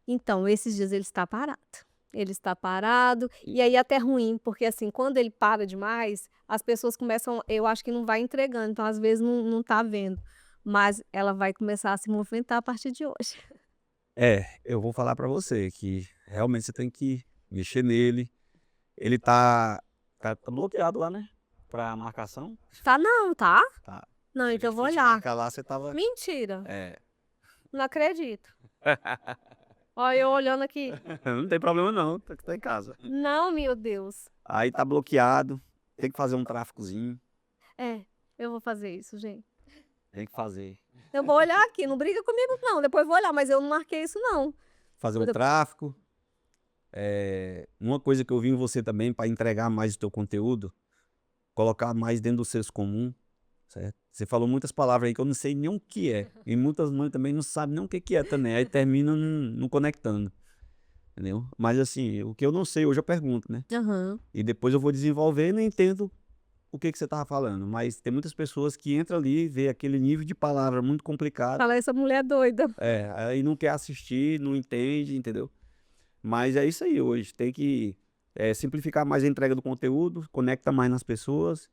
então, esses dias ele está parado. Ele está parado, e aí até ruim, porque assim, quando ele para demais, as pessoas começam eu acho que não vai entregando, então às vezes não tá vendo, mas ela vai começar a se movimentar a partir de hoje. Eu vou falar pra você que realmente você tem que mexer nele. Ele tá bloqueado lá, né? Pra marcação. Tá não, tá? Tá. Não, Se a então gente eu vou fosse olhar. marcar lá, você tava. Mentira, É. não acredito. Olha eu olhando aqui. Não tem problema não, tá em casa. Não, meu Deus. Aí tá bloqueado, tem que fazer um tráficozinho. É, eu vou fazer isso, gente. Tem que fazer. Eu vou olhar aqui, não briga comigo não, depois eu vou olhar, mas eu não marquei isso não. Fazer um tráfico. Uma coisa que eu vi em você também, para entregar mais o teu conteúdo, colocar mais dentro dos seus comum, certo? Você falou muitas palavras aí que eu não sei nem o que é. E muitas mães também não sabem nem o que é também. Aí termina não conectando. Entendeu? Mas assim, o que eu não sei hoje eu pergunto, né? Aham. E depois eu vou desenvolvendo e entendo o que você tava falando. Mas tem muitas pessoas que entram ali, vê aquele nível de palavra muito complicado. Fala essa mulher doida. Aí não quer assistir, não entende, entendeu? Mas é isso aí hoje. Tem que simplificar mais a entrega do conteúdo, conecta mais nas pessoas,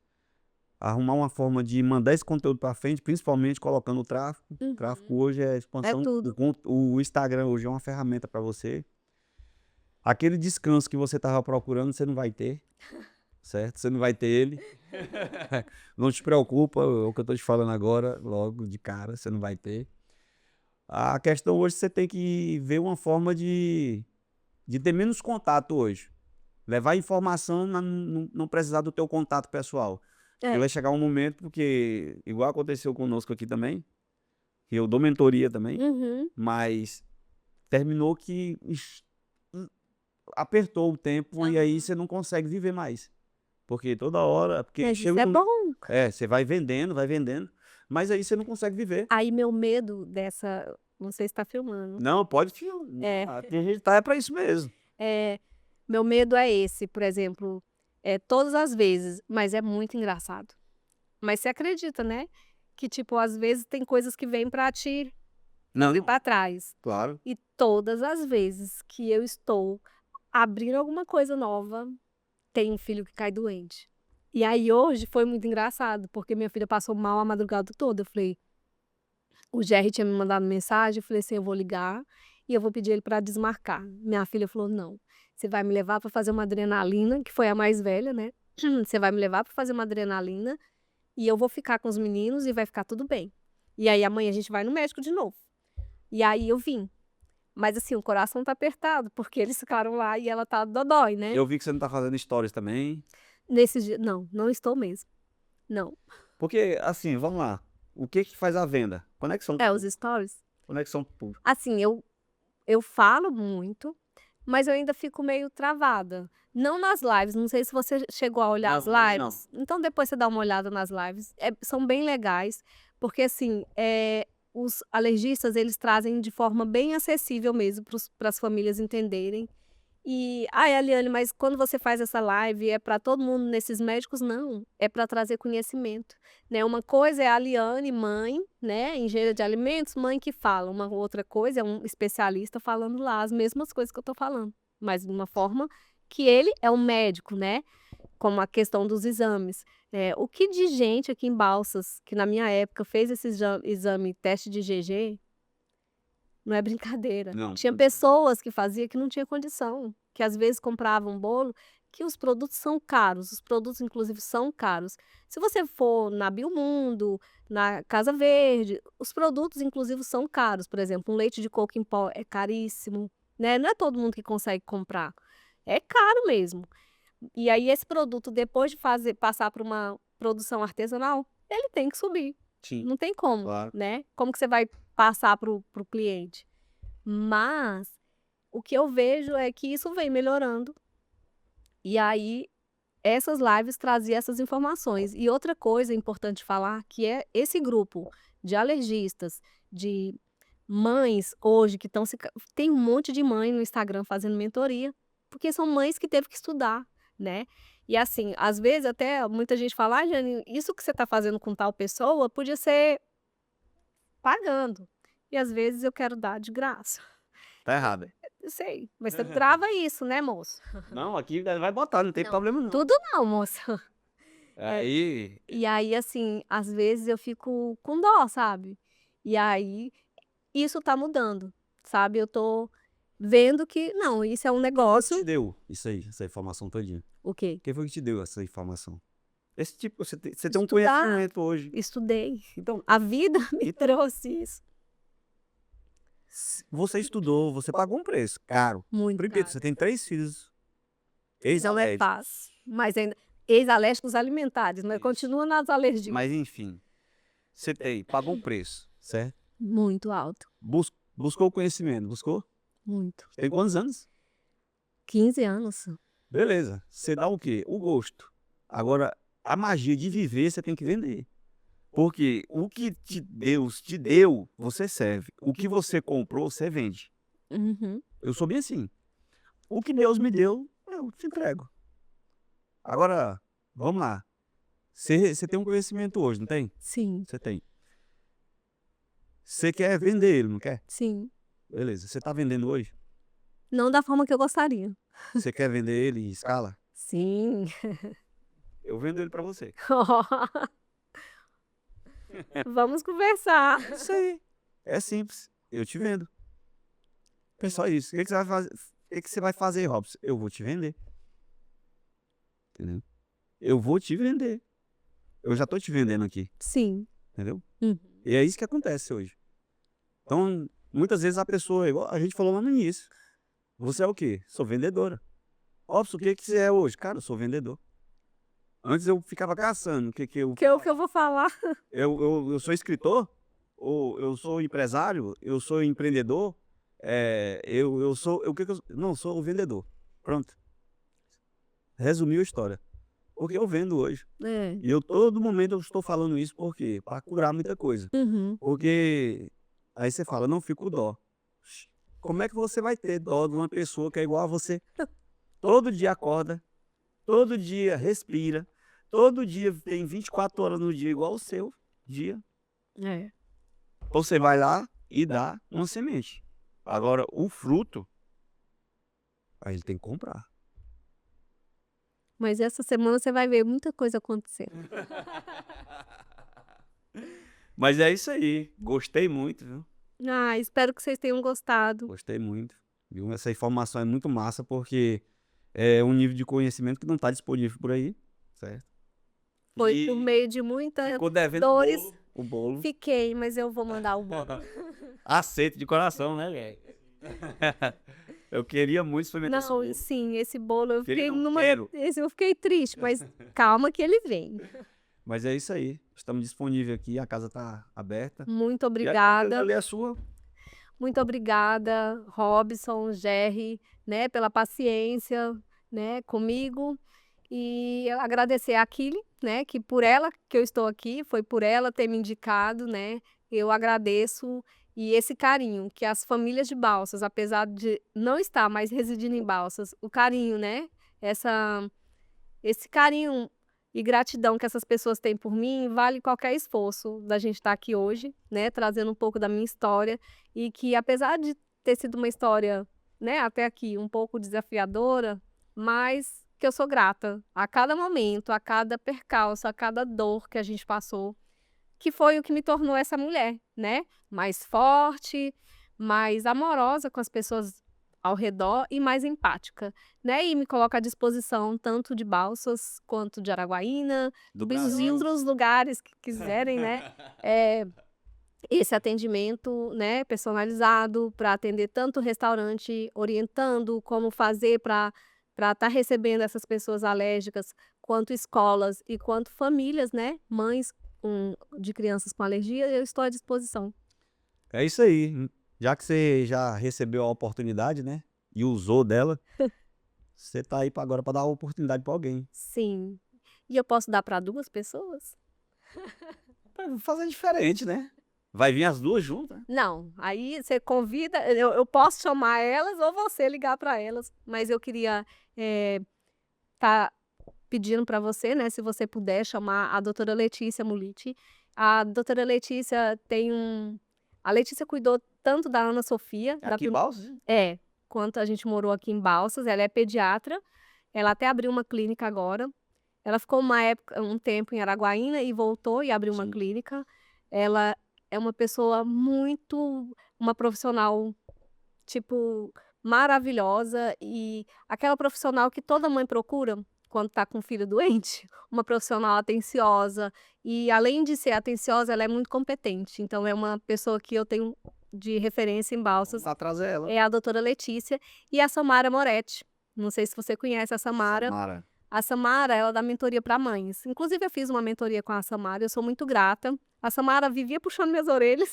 arrumar uma forma de mandar esse conteúdo para frente, principalmente colocando o tráfego. O tráfego hoje é a É expansão. tudo. O Instagram hoje é uma ferramenta para você. Aquele descanso que você estava procurando, você não vai ter, certo? Você não vai ter ele. Não te preocupa, é o que eu estou te falando agora, logo de cara, você não vai ter. A questão hoje você tem que ver uma forma de ter menos contato hoje. Levar informação, não precisar do teu contato pessoal. Porque É. vai chegar um momento, porque igual aconteceu conosco aqui também, que eu dou mentoria também, Uhum. mas terminou que apertou o tempo e aí você não consegue viver mais. Porque toda hora, porque Mas isso chega é um, bom. você vai vendendo, mas aí você não consegue viver. Aí meu medo dessa não sei se tá filmando. Não, pode filmar. É. Tem gente que tá pra isso mesmo. Meu medo é esse, por exemplo, todas as vezes, mas é muito engraçado. Mas você acredita, né, que tipo, às vezes tem coisas que vêm pra te Não, vir pra trás. claro. E todas as vezes que eu estou abrindo alguma coisa nova, tem um filho que cai doente. E aí hoje foi muito engraçado, porque minha filha passou mal a madrugada toda. Eu falei, o Jerry tinha me mandado mensagem, eu falei assim, eu vou ligar e eu vou pedir ele para desmarcar. Minha filha falou, não, você vai me levar para fazer uma adrenalina, que foi a mais velha, né? Você vai me levar para fazer uma adrenalina e eu vou ficar com os meninos e vai ficar tudo bem. E aí amanhã a gente vai no médico de novo. E aí eu vim. Mas assim, o coração tá apertado, porque eles ficaram lá e ela tá dodói, né? Eu vi que você não tá fazendo stories também. Nesses dias, não estou mesmo. Não. Porque, assim, vamos lá. O que que faz a venda? Os stories. Conexão pública. Assim, eu falo muito, mas eu ainda fico meio travada. Não nas lives, não sei se você chegou a olhar as Não, ainda não. lives. Então depois você dá uma olhada nas lives. São bem legais, porque assim, os alergistas eles trazem de forma bem acessível mesmo para as famílias entenderem. E, ai, Aliane, mas quando você faz essa live é para todo mundo nesses médicos? Não, é para trazer conhecimento, né? Uma coisa é a Aliane, mãe, né, engenheira de alimentos, mãe que fala. Uma outra coisa é um especialista falando lá as mesmas coisas que eu estou falando, mas de uma forma que ele é um médico, né? Como a questão dos exames. O que de gente aqui em Balsas, que na minha época fez esse exame teste de GG, não é brincadeira. Não. Tinha pessoas que faziam que não tinha condição, que às vezes compravam bolo, que os produtos são caros, os produtos inclusive são caros. Se você for na Biomundo, na Casa Verde, os produtos inclusive são caros. Por exemplo, um leite de coco em pó é caríssimo, né? Não é todo mundo que consegue comprar. É caro mesmo. E aí esse produto, depois de passar para uma produção artesanal, ele tem que subir. Sim, Não tem como, claro. né? Como que você vai passar para o cliente? Mas o que eu vejo é que isso vem melhorando. E aí essas lives traziam essas informações. E outra coisa importante falar, que é esse grupo de alergistas, de mães hoje que estão tem um monte de mãe no Instagram fazendo mentoria, porque são mães que teve que estudar, né? E assim, às vezes até muita gente fala, ah, Jane, isso que você está fazendo com tal pessoa podia ser pagando. E às vezes eu quero dar de graça. Tá errado. Eu sei, mas você trava isso, né, moço? Não, aqui vai botar, não tem problema não. Tudo não, moça. Aí, E aí, assim, às vezes eu fico com dó, sabe? E aí, isso tá mudando, sabe? Eu tô vendo que, não, isso é um quem te negócio. deu isso aí, essa informação todinha? O quê? Quem foi que te deu essa informação? Esse tipo, você tem um Estudar. conhecimento hoje. Estudei. Então, A vida me trouxe isso. você estudou, você pagou um preço caro. Muito Primeiro, caro. você tem 3 filhos. Não é Ex-alérgicos. fácil. Mas ainda. Ex-alérgicos alimentares, mas Isso. continua nas alergias. Mas enfim, você pagou um preço, certo? Muito alto. Buscou o conhecimento, buscou? Muito. Tem quantos anos? 15 anos. Beleza. Você dá o quê? O gosto. Agora, a magia de viver, você tem que vender. Porque o que Deus te deu, você serve. O que você comprou, você vende. Uhum. Eu sou bem assim. O que Deus me deu, eu te entrego. Agora, vamos lá. Você tem um conhecimento hoje, não tem? Sim, Você tem. Você quer vender ele, não quer? sim. Beleza. Você está vendendo hoje? Não da forma que eu gostaria. Você quer vender ele em escala? Sim. Eu vendo ele para você. Vamos conversar. Isso aí. É simples. Eu te vendo. É só isso. O que você vai fazer? O que você vai fazer, Robson? Eu vou te vender. Entendeu? Eu vou te vender. Eu já tô te vendendo aqui. Sim. Entendeu? Uhum. E é isso que acontece hoje. Então, muitas vezes a pessoa, igual a gente falou lá no início. Você é o quê? Sou vendedora. Robson, o que você é hoje? Cara, eu sou vendedor. Antes eu ficava caçando. Que eu vou falar. Eu sou escritor? Ou eu sou empresário? Eu sou empreendedor? Eu sou. Não, sou o vendedor. Pronto. Resumiu a história. Porque eu vendo hoje. É. E todo momento eu estou falando isso porque para curar muita coisa. Uhum. Porque aí você fala, não fico com dó. Como é que você vai ter dó de uma pessoa que é igual a você? Todo dia acorda, todo dia respira, todo dia tem 24 horas no dia igual o seu dia. É. Você vai lá e dá uma semente. Agora, o fruto, aí ele tem que comprar. Mas essa semana você vai ver muita coisa acontecer. Mas é isso aí. Gostei muito, viu? Ah, espero que vocês tenham gostado. Gostei muito. Viu? Essa informação é muito massa porque é um nível de conhecimento que não está disponível por aí, certo? Foi E por meio de muitas ficou devendo dores. o bolo. Fiquei, mas eu vou mandar o bolo. Aceito de coração, né, velho? Eu queria muito experimentar esse Não, bolo. sim, esse bolo eu Queria fiquei não, quero. eu fiquei triste, mas calma que ele vem. Mas é isso aí. Estamos disponíveis aqui, a casa está aberta. Muito E a casa obrigada. ali é sua. Muito obrigada, Robson, Gerry, né, pela paciência, né, comigo. E eu agradecer a Kili, né, que por ela que eu estou aqui, foi por ela ter me indicado, né. Eu agradeço e esse carinho que as famílias de Balsas, apesar de não estar mais residindo em Balsas, o carinho, né, essa esse carinho e gratidão que essas pessoas têm por mim vale qualquer esforço da gente estar aqui hoje, né, trazendo um pouco da minha história e que apesar de ter sido uma história, né, até aqui um pouco desafiadora, mas que eu sou grata a cada momento, a cada percalço, a cada dor que a gente passou, que foi o que me tornou essa mulher, né, mais forte, mais amorosa com as pessoas ao redor e mais empática, né, e me coloca à disposição tanto de Balsas quanto de Araguaína, Do dos Brasil. outros lugares que quiserem, né, esse atendimento, né, personalizado para atender tanto o restaurante, orientando como fazer para estar recebendo essas pessoas alérgicas, quanto escolas e quanto famílias, né, mães de crianças com alergia, eu estou à disposição. É isso aí. Já que você já recebeu a oportunidade, né? E usou dela, você tá aí agora para dar a oportunidade para alguém. Sim. E eu posso dar para 2 pessoas? Pra fazer diferente, né? Vai vir as duas juntas. Não, aí você convida, eu posso chamar elas ou você ligar para elas, mas eu queria, tá pedindo para você, né, se você puder chamar a doutora Letícia Muliti. A doutora Letícia tem a Letícia cuidou tanto da Ana Sofia, É aqui em Balsas? quanto a gente morou aqui em Balsas, ela é pediatra, ela até abriu uma clínica agora. Ela ficou um tempo em Araguaína e voltou e abriu uma Sim. clínica. Ela é uma pessoa uma profissional, tipo, maravilhosa e aquela profissional que toda mãe procura quando está com um filho doente, uma profissional atenciosa e além de ser atenciosa, ela é muito competente. Então é uma pessoa que eu tenho de referência em Balsas, Vamos atrás dela. é a doutora Letícia e a Samara Moretti. Não sei se você conhece a Samara. Samara. A Samara, ela dá mentoria para mães. Inclusive, eu fiz uma mentoria com a Samara, eu sou muito grata. A Samara vivia puxando minhas orelhas.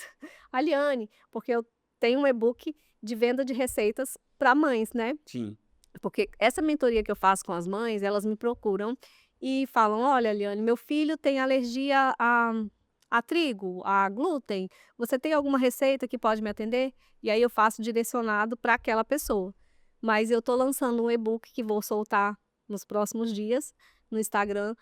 A Liane, porque eu tenho um e-book de venda de receitas para mães, né? Sim. Porque essa mentoria que eu faço com as mães, elas me procuram e falam: olha, Liane, meu filho tem alergia a trigo, a glúten. Você tem alguma receita que pode me atender? E aí eu faço direcionado para aquela pessoa. Mas eu estou lançando um e-book que vou soltar nos próximos dias no Instagram,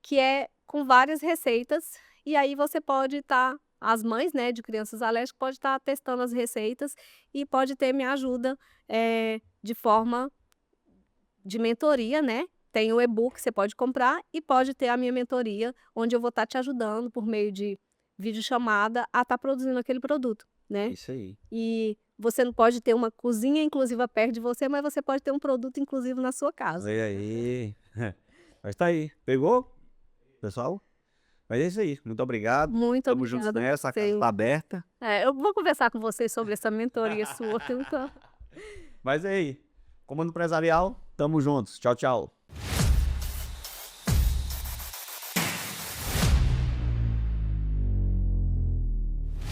que é com várias receitas. E aí você pode estar, as mães, né, de crianças alérgicas, pode estar testando as receitas e pode ter minha ajuda de forma de mentoria, né? Tem o e-book, você pode comprar e pode ter a minha mentoria, onde eu vou estar te ajudando por meio de videochamada a estar produzindo aquele produto, né? Isso aí. E você não pode ter uma cozinha inclusiva perto de você, mas você pode ter um produto inclusivo na sua casa. Olha aí. Mas tá aí. Pegou, pessoal? Mas é isso aí. Muito obrigado. Muito Tamo juntos obrigada nessa. A por casa tá aberta. eu vou conversar com você sobre essa mentoria sua, então. Mas é aí. Comando Empresarial, tamo juntos. Tchau, tchau.